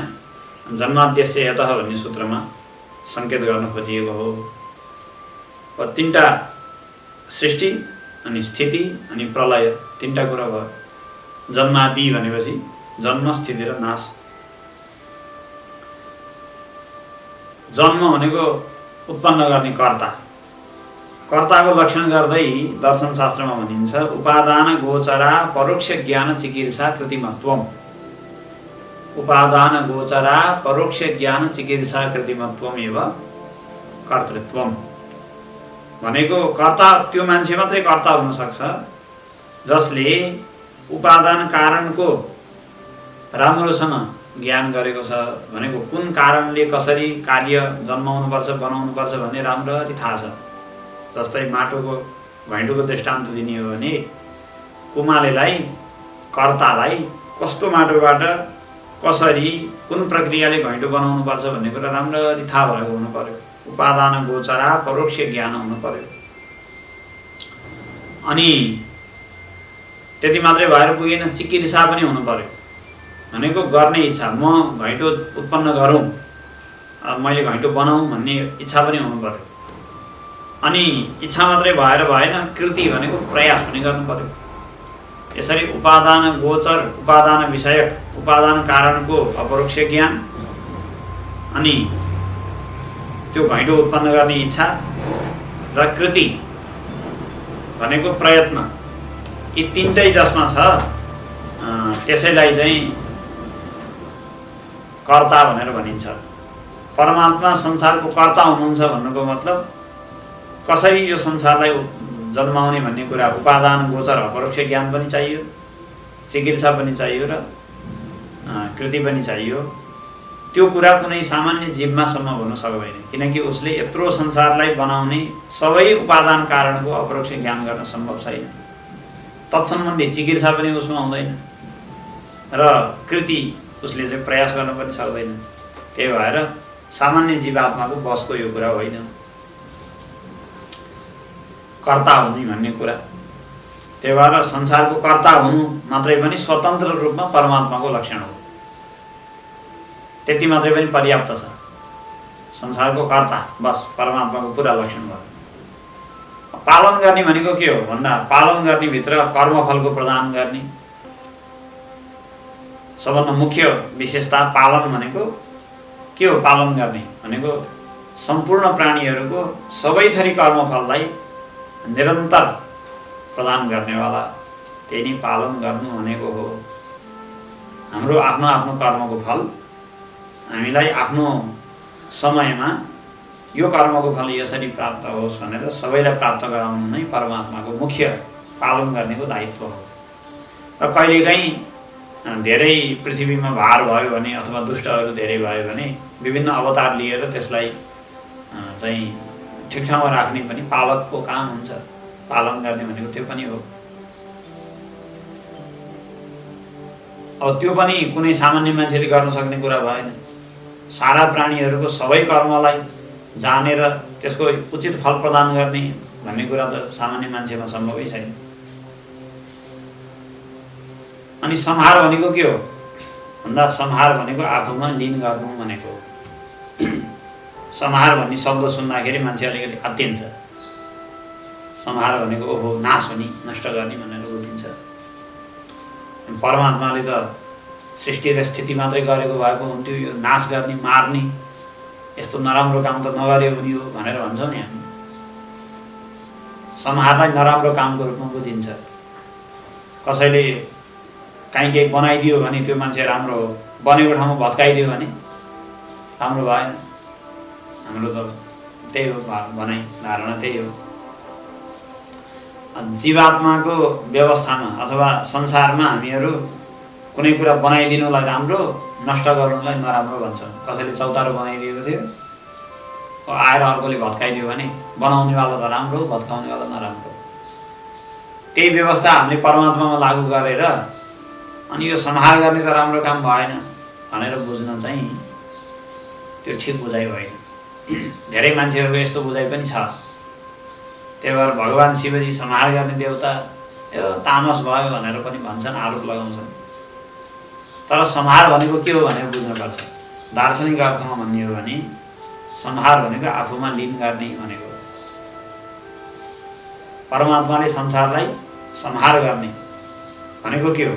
जन्माद्यस्य यतः भन्ने सूत्रमा सङ्केत गर्न खोजिएको हो। तीनटा सृष्टि अनि स्थिति अनि प्रलय तीनटा कुरा भयो। जन्मादि भनेपछि जन्म स्थिति र नाश। जन्म भनेको उत्पन्न गर्ने कर्ता, कर्ताको लक्षण गर्दै दर्शनशास्त्रमा भनिन्छ उपादान गोचरा परोक्ष ज्ञान चिकित्सा कृतिमत्वम। उपादान गोचरा परोक्ष ज्ञान चिकित्सा कृतिमत्वम एव कर्तृत्वम भनेको कर्ता त्यो मान्छे मात्रै कर्ता हुन सक्छ जसले उपादान कारणको राम्रोसँग ज्ञान गरेको छ। भनेको कुन कारणले कसरी कार्य जन्माउनुपर्छ बनाउनुपर्छ भन्ने राम्ररी थाहा छ। जस्तै माटोको घैँटोको दृष्टान्त दिने हो भने कुमालेलाई कर्तालाई कस्तो माटोबाट कसरी कुन प्रक्रियाले घैँटो बनाउनुपर्छ भन्ने कुरा राम्ररी थाहा भएको हुनु पर्यो। उपादान गोचरा परोक्ष ज्ञान हुनु पर्यो। अनि त्यति मात्रै भएर पुगेन, चिकित्सा पनि हुनु पर्यो। भनेको गर्ने इच्छा, म घैँटो उत्पन्न गरौँ, मैले घैँटो बनाऊँ भन्ने इच्छा पनि हुनु पर्यो। अनि इच्छा मात्रै भएर भएन, कृति भनेको प्रयास पनि गर्नु पर्यो। यसरी उपादान गोचर, उपादान विषयक, उपादान कारणको अपरोक्ष ज्ञान अनि त्यो घैँटो उत्पन्न गर्ने इच्छा र कृति भनेको प्रयत्न, यी तीनटै जसमा छ त्यसैलाई चाहिँ कर्ता भनेर भनिन्छ। परमात्मा संसारको कर्ता हुनुहुन्छ भन्नुको मतलब कसरी यो संसारलाई जन्माउने भन्ने कुरा उपादान गोचर अपरोक्ष ज्ञान पनि चाहियो, चिकित्सा पनि चाहियो र कृति पनि चाहियो। त्यो कुरा कुनै सामान्य जीवमासम्म हुन सक्दैन, किनकि उसले यत्रो संसारलाई बनाउने सबै उपादान कारणको अपरोक्ष ज्ञान गर्न सम्भव छैन। तत्सम्बन्धी चिकित्सा पनि उसमा हुँदैन र कृति उसले चाहिँ प्रयास गर्न पनि सक्दैन। त्यही भएर सामान्य जीवात्माको बसको यो कुरा होइन कर्ता हुने भन्ने कुरा। त्यही भएर संसारको कर्ता हुनु मात्रै पनि स्वतन्त्र रूपमा परमात्माको लक्षण हो। त्यति मात्रै पनि पर्याप्त छ। संसारको कर्ता बस परमात्माको पुरा लक्षण भयो। पालन गर्ने भनेको के हो भन्दा पालन गर्ने भित्र कर्मफलको प्रदान गर्ने सबभन्दा मुख्य विशेषता पालन भनेको के हो? पालन गर्ने भनेको सम्पूर्ण प्राणीहरूको सबै थरी कर्मफललाई निरन्तर प्रदान गर्नेवाला, त्यही नै पालन गर्नु भनेको हो। हाम्रो आफ्नो आफ्नो कर्मको फल हामीलाई आफ्नो समयमा यो कर्मको फल यसरी प्राप्त होस् भनेर सबैलाई प्राप्त गराउनु नै परमात्माको मुख्य पालन गर्नेको दायित्व हो। र कहिलेकाहीँ धेरै पृथ्वीमा भार भयो भने अथवा दुष्टहरू धेरै भयो भने विभिन्न अवतार लिएर त्यसलाई चाहिँ ठिक ठाउँमा राख्ने पनि पालकको काम हुन्छ। पालन गर्ने भनेको त्यो पनि हो। अब त्यो पनि कुनै सामान्य मान्छेले गर्न सक्ने कुरा भएन। सारा प्राणीहरूको सबै कर्मलाई जानेर त्यसको उचित फल प्रदान गर्ने भन्ने कुरा त सामान्य मान्छेमा सम्भवै छैन। अनि संहार भनेको के हो भन्दा संहार भनेको आफूमा लीन गर्नु भनेको। संहार भन्ने शब्द सुन्दाखेरि मान्छे अलिकति अत्तिन्छ। संहार भनेको ओहो नाश हुने, नष्ट गर्ने भनेर बुझिन्छ। परमात्माले त सृष्टि र स्थिति मात्रै गरेको भएको हुन्थ्यो, यो नाश गर्ने, मार्ने यस्तो नराम्रो काम त नगरे हुने हो भनेर भन्छौँ नि हामी। संहारलाई नराम्रो कामको रूपमा बुझिन्छ। कसैले काहीँ केही बनाइदियो भने त्यो मान्छे राम्रो हो, बनेको ठाउँमा भत्काइदियो भने राम्रो भएन। हाम्रो त त्यही हो भनाइ, धारणा त्यही हो। जीवात्माको व्यवस्थामा अथवा संसारमा हामीहरू कुनै कुरा बनाइदिनुलाई राम्रो, नष्ट गर्नुलाई नराम्रो भन्छौँ। कसैले चौतारो बनाइदिएको थियो, आएर अर्कोले भत्काइदियो भने बनाउनेवाला त राम्रो, भत्काउनेवाला नराम्रो। त्यही व्यवस्था हामीले परमात्मामा लागू गरेर अनि यो संहार गर्ने त राम्रो काम भएन भनेर बुझ्न चाहिँ त्यो ठिक बुझाइ होइन। धेरै मान्छेहरूको यस्तो बुझाइ पनि छ। त्यही भएर भगवान् शिवजी संहार गर्ने देवता, यो तामस भयो भनेर पनि भन्छन्, आरोप लगाउँछन्। तर संहार भनेको के हो भनेर बुझ्नुपर्छ। दार्शनिक अर्थमा भन्ने हो भने संहार भनेको आफूमा लीन गर्ने भनेको हो। परमात्माले संसारलाई संहार गर्ने भनेको के हो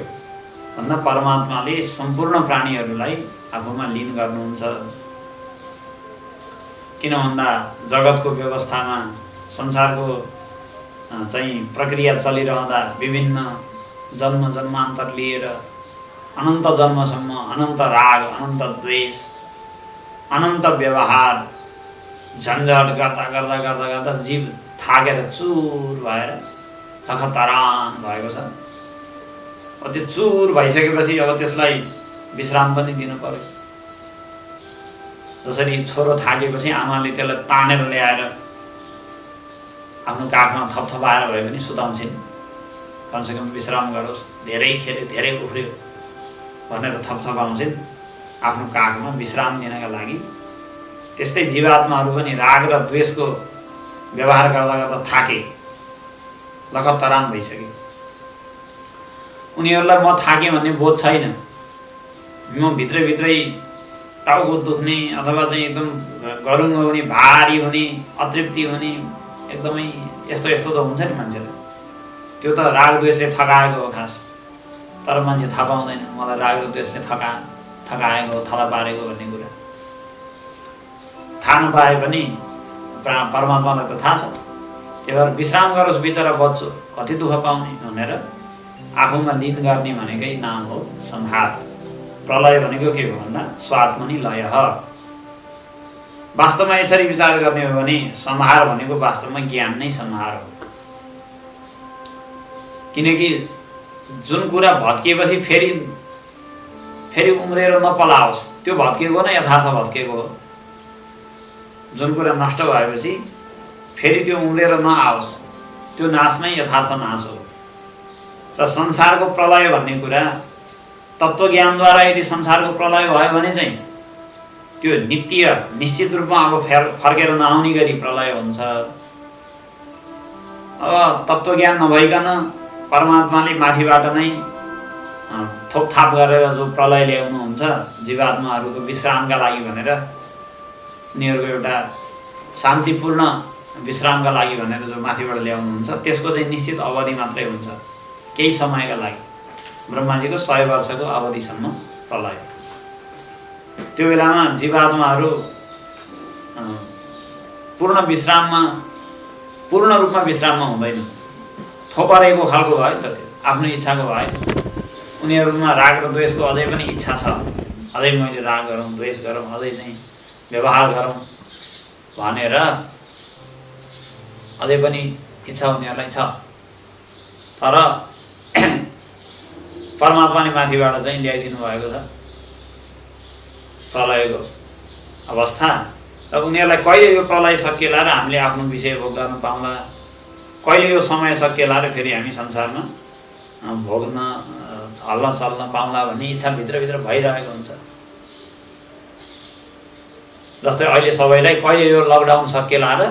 भन्दा परमात्माले सम्पूर्ण प्राणीहरूलाई आफूमा लीन गर्नुहुन्छ। किन भन्दा जगतको व्यवस्थामा संसारको चाहिँ प्रक्रिया चलिरहँदा विभिन्न जन्म जन्मान्तर लिएर अनन्त जन्मसम्म अनन्त राग, अनन्त द्वेष, अनन्त व्यवहार झन्झट गर्दा गर्दा गर्दा गर्दा जीव थाकेर चुर भएर खखतरान भएको छ। त्यो चुर भइसकेपछि अब त्यसलाई विश्राम पनि दिनु पर्यो। जसरी छोरो थाकेपछि आमाले त्यसलाई तानेर ल्याएर आफ्नो काखमा थपथपाएर भए पनि सुताउँछिन्, कमसेकम विश्राम गरोस्, धेरै खेल्यो, धेरै उफ्रियो भनेर थपथपाउँछिन् आफ्नो काखमा विश्राम दिनका लागि। त्यस्तै जीवात्माहरू पनि राग र द्वेषको व्यवहार गर्दा गर्दा थाके, लखतरान भइसके। उनीहरूलाई म थाकेँ भन्ने बोध छैन। म भित्रभित्रै टाउको दुख्ने अथवा चाहिँ एकदम गरुङ्गो हुने, भारी हुने, अतृप्ति हुने, एकदमै यस्तो यस्तो त हुन्छ नि मान्छेलाई। त्यो त राग द्वेषले थकाएको हो खास। तर मान्छे थाहा पाउँदैन मलाई राग र द्वेषले थकाएको हो, थला पारेको भन्ने कुरा थाहा नपाए पनि परमात्मालाई त थाहा छ। त्यही भएर विश्राम गरोस् बिचरा बच्चो, कति दुःख पाउने भनेर आफूमा लीन गर्ने भनेकै नाम हो संहार। प्रलय भनेको के हो भन्दा स्वात्मनि लयः। वास्तवमा यसरी विचार गर्ने हो भने संहार भनेको वास्तवमा ज्ञान नै संहार हो। किनकि जुन कुरा भत्किएपछि फेरि उम्रेर नपलाओस्, त्यो भत्किएको नै यथार्थ भत्किएको हो। जुन कुरा नष्ट भएपछि फेरि त्यो उम्रेर नआओस्, त्यो नाश नै यथार्थ नाश हो। र संसारको प्रलय भन्ने कुरा तत्त्वज्ञानद्वारा यदि संसारको प्रलय भयो भने चाहिँ त्यो नित्य निश्चित रूपमा अब फर्केर नआउने गरी प्रलय हुन्छ। अब तत्त्वज्ञान नभइकन परमात्माले माथिबाट नै थोपथाप गरेर जो प्रलय ल्याउनुहुन्छ जीवात्माहरूको विश्रामका लागि भनेर, उनीहरूको एउटा शान्तिपूर्ण विश्रामका लागि भनेर जो माथिबाट ल्याउनुहुन्छ, त्यसको चाहिँ निश्चित अवधि मात्रै हुन्छ, केही समयका लागि। ब्रह्माजीको 100 वर्षको अवधिसम्म प्रलय। त्यो बेलामा जीवात्माहरू पूर्ण रूपमा विश्राममा हुँदैन, थोपरेको खालको भयो त, आफ्नो इच्छाको भयो। उनीहरूमा राग र द्वेषको अझै पनि इच्छा छ, अझै मैले राग गरौँ, द्वेष गरौँ, अझै चाहिँ व्यवहार गरौँ भनेर अझै पनि इच्छा उनीहरूलाई छ। तर परमात्माले माथिबाट चाहिँ ल्याइदिनु भएको छ प्रलयको अवस्था। र उनीहरूलाई कहिले यो प्रलय सकिएला र हामीले आफ्नो विषय भोग गर्न पाउँला, कहिले यो समय सकिएला र फेरि हामी संसारमा भोग्न हल्न चल्न पाउँला भन्ने इच्छा भित्रभित्र भइरहेको हुन्छ। जस्तै अहिले सबैलाई कहिले यो लकडाउन सकिएला र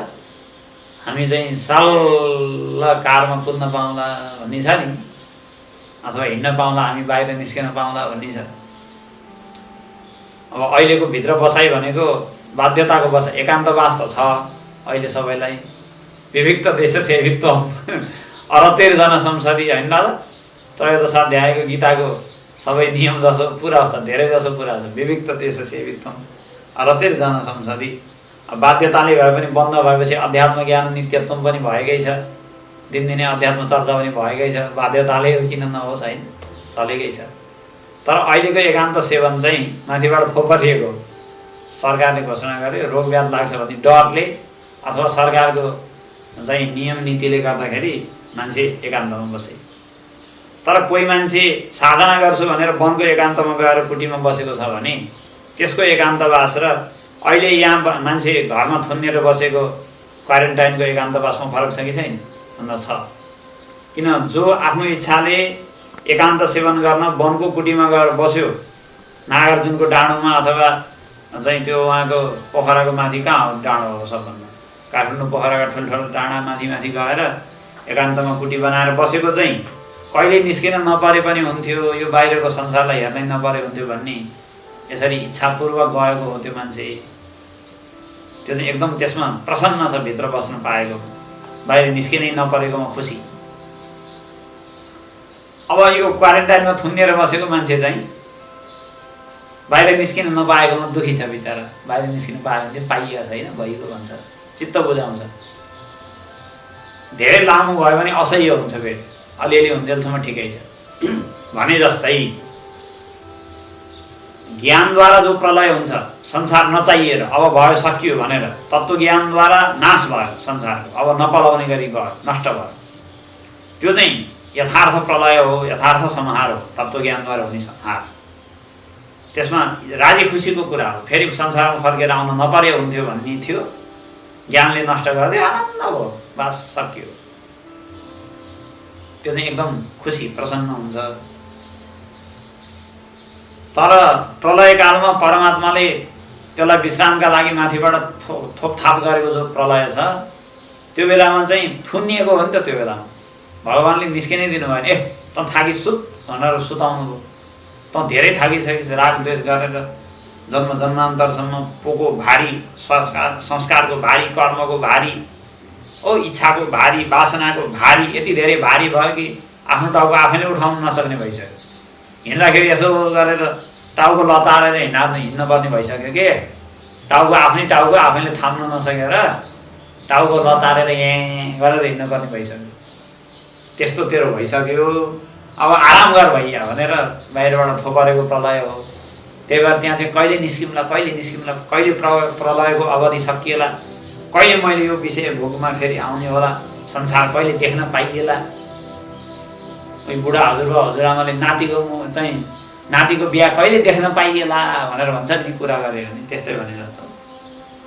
हामी चाहिँ साल कारमा कुद्न पाउँला भन्ने छ नि, अथवा हिँड्न पाउँला, हामी बाहिर निस्किन पाउँला भन्ने छ। अब अहिलेको भित्र बसाइ भनेको बाध्यताको बसाइ, एकान्तवास त छ अहिले सबैलाई। विविक्त देश सेवित्व अरतेर जनसंसदि होइन र त्रयोदश अध्यायको गीताको सबै नियम जसो पुरा छ, धेरै जसो पुरा छ। विविक्त देश सेवित्व अरतेर जनसंसदि। बाध्यताले भए पनि बन्द भएपछि अध्यात्म ज्ञान नित्यत्व पनि भएकै छ, दिनदिनै अध्यात्म चर्चा पनि भएकै छ। बाध्यताले किन नहोस् होइन, चलेकै छ। तर अहिलेको एकान्त सेवन चाहिँ माथिबाट थोपरिएको, सरकारले घोषणा गर्यो रोगव्याध लाग्छ भन्ने डरले अथवा सरकारको चाहिँ नियम नीतिले गर्दाखेरि मान्छे एकान्तमा बसे। तर कोही मान्छे साधना गर्छु भनेर वनको एकान्तमा गएर कुटीमा बसेको छ भने त्यसको एकान्तवास र अहिले यहाँ मान्छे घरमा थुनिएर बसेको क्वारेन्टाइनको एकान्तवासमा फरक छ कि छैन भन्दा छ। किन जो आफ्नो इच्छाले एकान्त सेवन गर्न वनको कुटीमा गएर बस्यो, नागार्जुनको डाँडोमा अथवा चाहिँ त्यो उहाँको पोखराको माथि, कहाँ हो डाँडो हो सबभन्दा, काठमाडौँ पोखराका ठुल्ठुलो डाँडा माथि माथि गएर एकान्तमा कुटी बनाएर बसेको चाहिँ कहिले निस्किन नपरे पनि हुन्थ्यो, यो बाहिरको संसारलाई हेर्नै नपरे हुन्थ्यो भन्ने यसरी इच्छापूर्वक गएको हो त्यो मान्छे। त्यो चाहिँ एकदम त्यसमा प्रसन्न छ, भित्र बस्न पाएको, बाहिर निस्किनै नपरेकोमा खुसी। अब यो क्वारेन्टाइनमा थुनिएर बसेको मान्छे चाहिँ बाहिर निस्किन नपाएकोमा दुखी छ बिचरा। बाहिर निस्किन पायो भने पाइएको छैन, भइगयो भन्छ, चित्त बुझाउँछ। धेरै लामो भयो भने असह्य हुन्छ, फेरि अलिअलि हुन्जेलसम्म ठिकै छ। भने जस्तै ज्ञानद्वारा जो प्रलय हुन्छ संसार नचाहिएर अब भयो सकियो भनेर तत्त्वज्ञानद्वारा नाश भयो संसारको, अब नपलाउने गरी गयो, नष्ट भयो, त्यो चाहिँ यथार्थ प्रलय हो, यथार्थ संहार हो, तत्त्वज्ञानद्वारा हुने संहार। त्यसमा राजी खुसीको कुरा हो। फेरि संसारमा फर्केर आउन नपरे हुन्थ्यो भन्ने थियो, ज्ञानले नष्ट गरिदियो, आनन्द भयो, बस सकियो। त्यो चाहिँ एकदम खुसी प्रसन्न हुन्छ। तर प्रलयकालमा परमात्माले त्यसलाई विश्रामका लागि माथिबाट थोपथाप गरेको जो प्रलय छ त्यो बेलामा चाहिँ थुनिएको हो नि त। त्यो बेलामा भगवान्ले निस्किनै दिनु भएन, ए त थाकी सुत भनेर सुताउनु भयो। त धेरै थाकिसकेको राग द्वेष गरेर जन्म जन्मान्तरसम्म पोको भारी, संस्कारको भारी, कर्मको भारी, इच्छाको भारी, वासनाको भारी यति धेरै भारी भयो कि आफ्नो टाउको आफैले उठाउन नसक्ने भइसक्यो। हिँड्दाखेरि यसो गरेर टाउको लतारेर हिँड्नुपर्ने भइसक्यो के, टाउको आफैले थाम्न नसकेर टाउको लतारेर यहाँ गरेर हिँड्नुपर्ने भइसक्यो। त्यस्तो तेरो भइसक्यो, अब आराम गर भइया भनेर बाहिरबाट थोपरेको प्रलय हो। त्यही भएर त्यहाँ चाहिँ कहिले निस्किम्ला, कहिले प्रलयको अवधि सकिएला, कहिले मैले यो विषय भोगमा फेरि आउने होला, संसार कहिले देख्न पाइएला। बुढा हजुरबा हजुरआमाले नातिको बिहा कहिले देख्न पाइएला भनेर भन्छ नि, कुरा गरे भने त्यस्तै भने जस्तो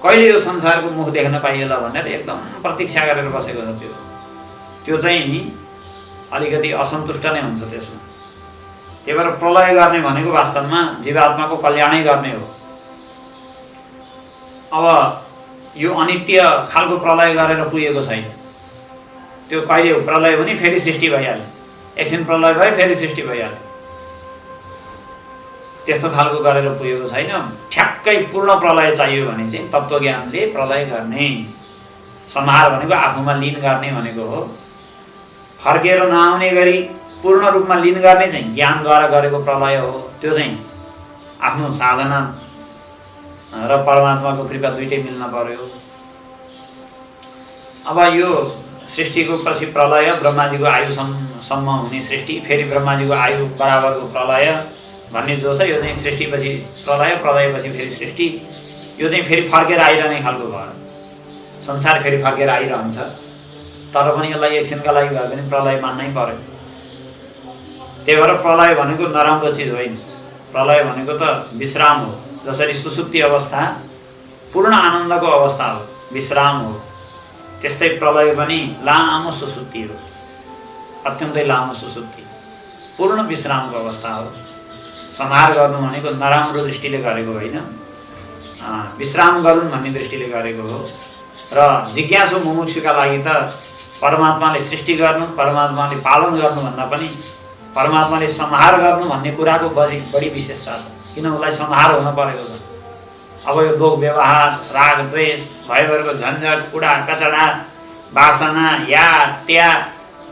कहिले यो संसारको मुख देख्न पाइएला भनेर एकदम प्रतीक्षा गरेर बसेको छ। त्यो चाहिँ अलिकति असन्तुष्ट नै हुन्छ त्यसमा। त्यही भएर प्रलय गर्ने भनेको वास्तवमा जीवात्माको कल्याणै गर्ने हो। अब यो अनित्य खालको प्रलय गरेर पुगेको छैन। त्यो कहिले प्रलय हुने फेरि सृष्टि भइहाल्यो, एकछिन प्रलय भयो फेरि सृष्टि भइहाल्यो, त्यस्तो खालको गरेर पुगेको छैन। ठ्याक्कै पूर्ण प्रलय चाहियो भने चाहिँ तत्त्वज्ञानले प्रलय गर्ने, संहार भनेको आफूमा लीन गर्ने भनेको हो। फर्केर नआउने गरी पूर्ण रूपमा लीन गर्ने चाहिँ ज्ञानद्वारा गरेको प्रलय हो। त्यो चाहिँ आफ्नो साधना र परमात्माको कृपा दुइटै मिल्न पर्यो। अब यो सृष्टिको पछि प्रलय, ब्रह्माजीको आयुसम्म हुने सृष्टि, फेरि ब्रह्माजीको आयु बराबरको प्रलय भन्ने जो छ, यो चाहिँ सृष्टिपछि प्रलय, प्रलयपछि फेरि सृष्टि, यो चाहिँ फेरि फर्केर आइरहने खालको भयो। संसार फेरि फर्केर आइरहन्छ। तर पनि यसलाई एकछिनका लागि भए पनि प्रलय मान्नै पर्यो। त्यही भएर प्रलय भनेको नराम्रो चिज होइन। प्रलय भनेको त विश्राम हो। जसरी सुसुप्ति अवस्था पूर्ण आनन्दको अवस्था हो, विश्राम हो, त्यस्तै प्रलय पनि लामो सुसुप्ति हो, अत्यन्तै लामो सुसुप्ति, पूर्ण विश्रामको अवस्था हो। संहार गर्नु भनेको नराम्रो दृष्टिले गरेको होइन, विश्राम गरून् भन्ने दृष्टिले गरेको हो। र जिज्ञासु मुमुक्षुका लागि त परमात्माले सृष्टि गर्नु, परमात्माले पालन गर्नुभन्दा पनि परमात्माले संहार गर्नु भन्ने कुराको बढी विशेषता छ। किन उसलाई संहार हुन परेको छ। अब यो लोक व्यवहार, राग द्वेष, भयभरको झन्झट, कुडा कचडा, वासना या त्या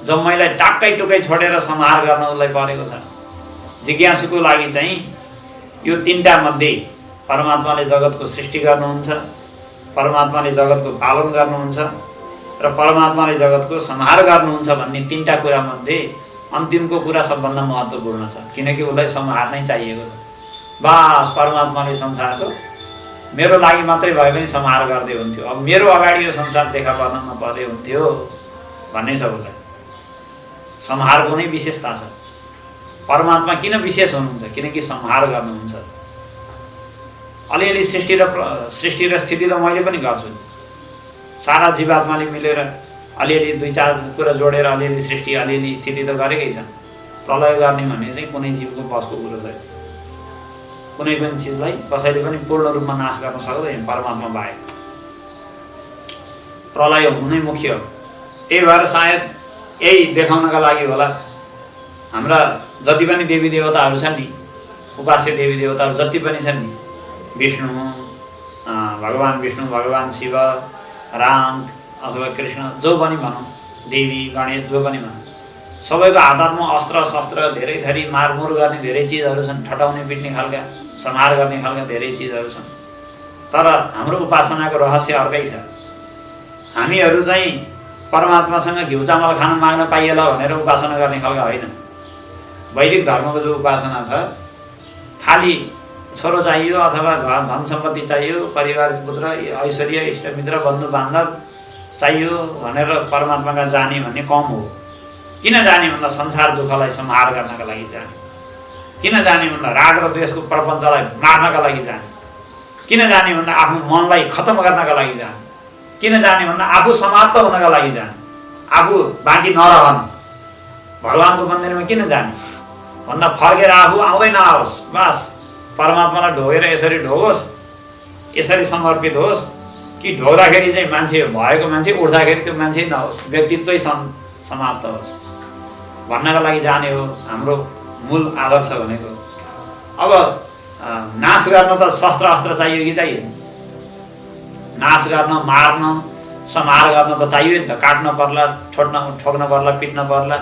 जम्मैलाई टाक्कै टुक्कै छोडेर संहार गर्न उसलाई परेको छ। जिज्ञासुको लागि चाहिँ यो तीनटा मध्ये परमात्माले जगतको सृष्टि गर्नुहुन्छ, परमात्माले जगतको पालन गर्नुहुन्छ र परमात्माले जगतको संहार गर्नुहुन्छ भन्ने तीनटा कुरा मध्ये अन्तिमको कुरा सबभन्दा महत्त्वपूर्ण छ। किनकि उसलाई संहार नै चाहिएको छ। बस परमात्माले संसारको मेरो लागि मात्रै भए पनि संहार गर्दै हुन्थ्यो, अब मेरो अगाडि यो संसार देखा पर्न नपर्ने हुन्थ्यो भन्ने छ उसलाई। संहारको नै विशेषता छ। परमात्मा किन विशेष हुनुहुन्छ? किनकि संहार गर्नुहुन्छ। अलिअलि सृष्टि र स्थिति त मैले पनि गर्छु। सारा जीवात्माले मिलेर अलिअलि दुई चार कुरा जोडेर अलिअलि सृष्टि अलिअलि स्थिति त गरेकै छन्। प्रलय गर्ने भन्ने चाहिँ कुनै जीवको बसको कुरो छैन। कुनै पनि चिजलाई कसैले पनि पूर्ण रूपमा नाश गर्न सक्दैन परमात्मा बाहेक। प्रलय हुनै मुख्य हो। त्यही भएर सायद यही देखाउनका लागि होला हाम्रा जति पनि देवी देवताहरू छन् नि, उपास्य देवी देवताहरू जति पनि छन् नि, विष्णु, भगवान् विष्णु, भगवान् शिव, राम अथवा कृष्ण, जो पनि भनौँ, देवी गणेश, जो पनि भनौँ, सबैको हातमा अस्त्र शस्त्र धेरै थरी मारमुर गर्ने धेरै चिजहरू छन्, ठटाउने पिट्ने खालका, संहार गर्ने खालका धेरै चिजहरू छन्। तर हाम्रो उपासनाको रहस्य अर्कै छ। हामीहरू चाहिँ परमात्मासँग घिउ चामल खान माग्न पाइएला भनेर उपासना गर्ने खालका होइन। वैदिक धर्मको जो उपासना छ, खालि छोरो चाहियो अथवा धन सम्पत्ति चाहियो, परिवार पुत्र ऐश्वर्य इष्टमित्र बन्धु बान्धव चाहियो भनेर परमात्माका जाने भन्ने कम हो। किन जाने भन्दा संसार दुःखलाई संहार गर्नका लागि जाने। किन जाने भन्दा राग र द्वेषको प्रपञ्चलाई मार्नका लागि जाने। किन जाने भन्दा आफ्नो मनलाई खत्म गर्नका लागि जाने। किन जाने भन्दा आफू समाप्त हुनका लागि जाने, आफू बाँकी नरहन्। भगवानको मन्दिरमा किन जाने भन्दा फर्केर आफू आउँदै नआओस्, बस परमात्मालाई ढोगेर यसरी ढोगोस्, यसरी समर्पित होस् कि ढोग्दाखेरि चाहिँ मान्छे भएको मान्छे उठ्दाखेरि त्यो मान्छे नहोस्, व्यक्तित्वै समाप्त होस् भन्नका लागि जाने हो हाम्रो मूल आदर्श भनेको। अब नाश गर्न त शस्त्र अस्त्र चाहियो कि चाहिएन? नाश गर्न, मार्न, संहार गर्न त चाहियो नि त। काट्न पर्ला, ठोक्न पर्ला, पिट्न पर्ला।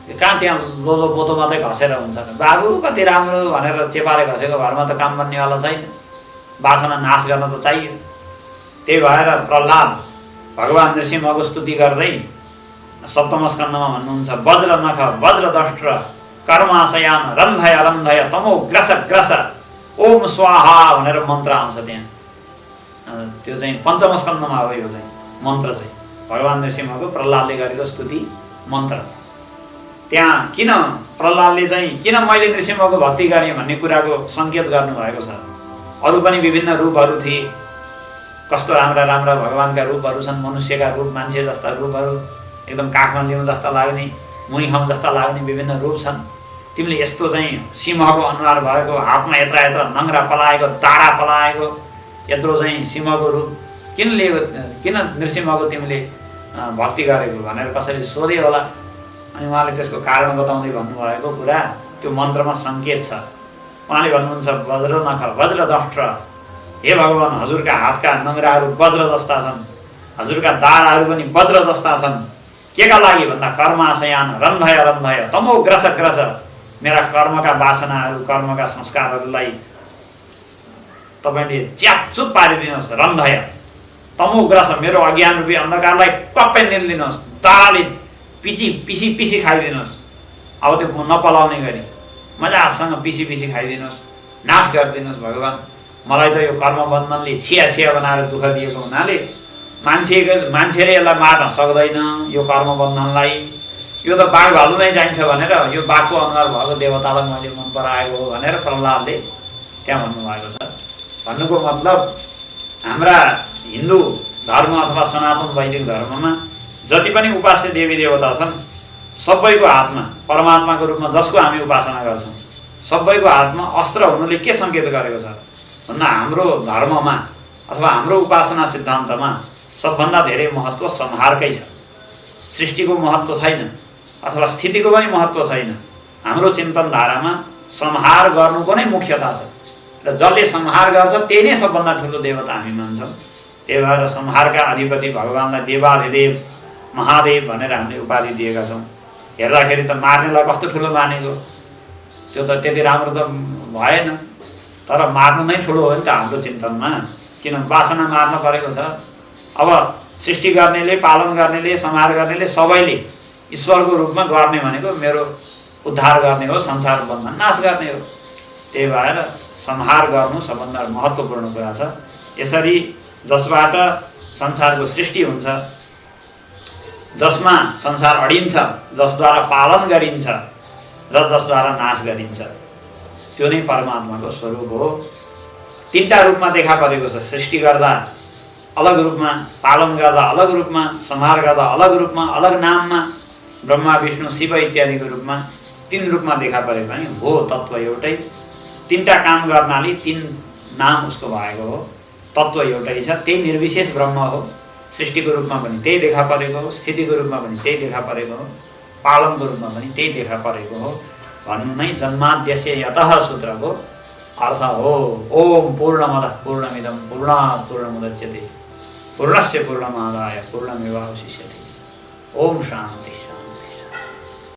कहाँ त्यहाँ लोलो पोतो मात्रै घसेर हुन्छ र बाबु कति राम्रो भनेर चेपारे घसेको घरमा त काम बन्नेवाला छैन। वासना नाश गर्न त चाहियो। त्यही भएर प्रह्लाद भगवान् नृसिंहको स्तुति गर्दै सप्तम स्कन्धमा भन्नुहुन्छ, वज्र नख वज्र दष्ट्र कर्माशयान रन्धय रन्धय तमो ग्रस ग्रस ओम स्वाहा भनेर मन्त्र आउँछ त्यहाँ। त्यो चाहिँ पञ्चम स्कन्धमा हो। यो चाहिँ मन्त्र चाहिँ भगवान् नृसिंहको प्रह्लादले गरेको स्तुति मन्त्र। त्यहाँ किन प्रह्लादले चाहिँ किन मैले नृसिंहको भक्ति गरेँ भन्ने कुराको सङ्केत गर्नुभएको छ। अरू पनि विभिन्न रूपहरू थिए, कस्तो राम्रा राम्रा भगवान्का रूपहरू छन्, मनुष्यका रूप, मान्छे जस्ता रूपहरू, एकदम काखमा लिउँ जस्ता लाग्ने, मुही खाउँ जस्ता लाग्ने विभिन्न रूप छन्। तिमीले यस्तो चाहिँ सिंहको अनुहार भएको, हातमा यत्र यत्र नङ्ग्रा पलाएको, दाडा पलाएको, यत्रो चाहिँ सिंहको रूप किन लिएको, किन नृसिंहको तिमीले भक्ति गरेको भनेर कसैले सोधे होला। अनि उहाँले त्यसको कारण बताउँदै भन्नुभएको कुरा त्यो मन्त्रमा सङ्केत छ। उहाँले भन्नुहुन्छ, वज्र नख वज्र दष्ट्र, हे भगवान् हजुरका हातका नङ्ग्राहरू वज्र जस्ता छन्, हजुरका दाडाहरू पनि वज्र जस्ता छन्। केका लागि भन्दा कर्माशयान रन्धय रन्धय तमो ग्रस ग्रस, मेरा कर्मका वासनाहरू, कर्मका संस्कारहरूलाई तपाईँले च्यापचुप पारिदिनुहोस्। रन्धय तमो ग्रस, मेरो अज्ञान रूपी अन्धकारलाई क्वाप्पै निल्दिनुहोस्, दाडाले पिसी खाइदिनुहोस्। अब त्यो नपलाउने गरी मजासँग पिसी खाइदिनुहोस्, नाश गरिदिनुहोस्। भगवान् मलाई त यो कर्म बन्धनले छिया बनाएर दुःख दिएको हुनाले मान्छेले यसलाई मार्न सक्दैन यो कर्म बन्धनलाई। यो त बाघ भालुमै चाहिन्छ भनेर यो बाघको अनुहार भएको देवतालाई मैले मन पराएको हो भनेर प्रह्लादले त्यहाँ भन्नुभएको छ। भन्नुको मतलब हाम्रा हिन्दू धर्म अथवा सनातन वैदिक धर्ममा जति पनि उपास्य देवी देवता छन् सबैको हातमा परमात्माको रूपमा जसको हामी उपासना गर्छौँ सबैको हातमा अस्त्र हुनुले के सङ्केत गरेको छ भन्दा हाम्रो धर्ममा अथवा हाम्रो उपासना सिद्धान्तमा सबभन्दा धेरै महत्त्व संहारकै छ। सृष्टिको महत्त्व छैन अथवा स्थितिको पनि महत्त्व छैन। हाम्रो चिन्तनधारामा संहार गर्नुको नै मुख्यता छ र जसले संहार गर्छ त्यही नै सबभन्दा ठुलो देवता हामी मान्छौँ। त्यही भएर संहारका अधिपति भगवानलाई देवाधिदेव महादेव भनेर हामीले उपाधि दिएका छौँ। हेर्दाखेरि त मार्नेलाई कस्तो ठुलो मानेको, त्यो त त्यति राम्रो त भएन, तर मार्नु नै ठुलो हो नि त हाम्रो चिन्तनमा। किन वासना मार्न परेको छ। अब सृष्टि गर्नेले पालन गर्नेले संहार गर्नेले सबैले ईश्वरको रूपमा गर्ने भनेको मेरो उद्धार गर्ने हो, संसार बन्धन नाश गर्ने हो। त्यही भएर संहार गर्नु सबभन्दा महत्त्वपूर्ण कुरा छ। यसरी जसबाट संसारको सृष्टि हुन्छ, जसमा संसार अडिन्छ, जसद्वारा पालन गरिन्छ र जसद्वारा नाश गरिन्छ, त्यो नै परमात्माको स्वरूप हो। तीनटा रूपमा देखा परेको छ। सृष्टि गर्दा अलग रूपमा, पालन गर्दा अलग रूपमा, संहार गर्दा अलग रूपमा, अलग नाममा, ब्रह्मा विष्णु शिव इत्यादिको रूपमा तीन रूपमा देखा परे पनि हो तत्त्व एउटै। तीनटा काम गर्नाले तीन नाम उसको भएको हो। तत्त्व एउटै छ, त्यही निर्विशेष ब्रह्म हो। सृष्टिको रूपमा पनि त्यही देखा परेको हो, स्थितिको रूपमा पनि त्यही देखा परेको हो, पालनको रूपमा पनि त्यही देखा परेको हो भन्नु नै जन्माद्यस्य यतः सूत्रको अर्थ हो। ओम पूर्णमदः पूर्णमिदं पूर्णात् पूर्णमुदच्यते पूर्णस्य पूर्णमादाय पूर्णमेवावशिष्यते। ओम शान्ति।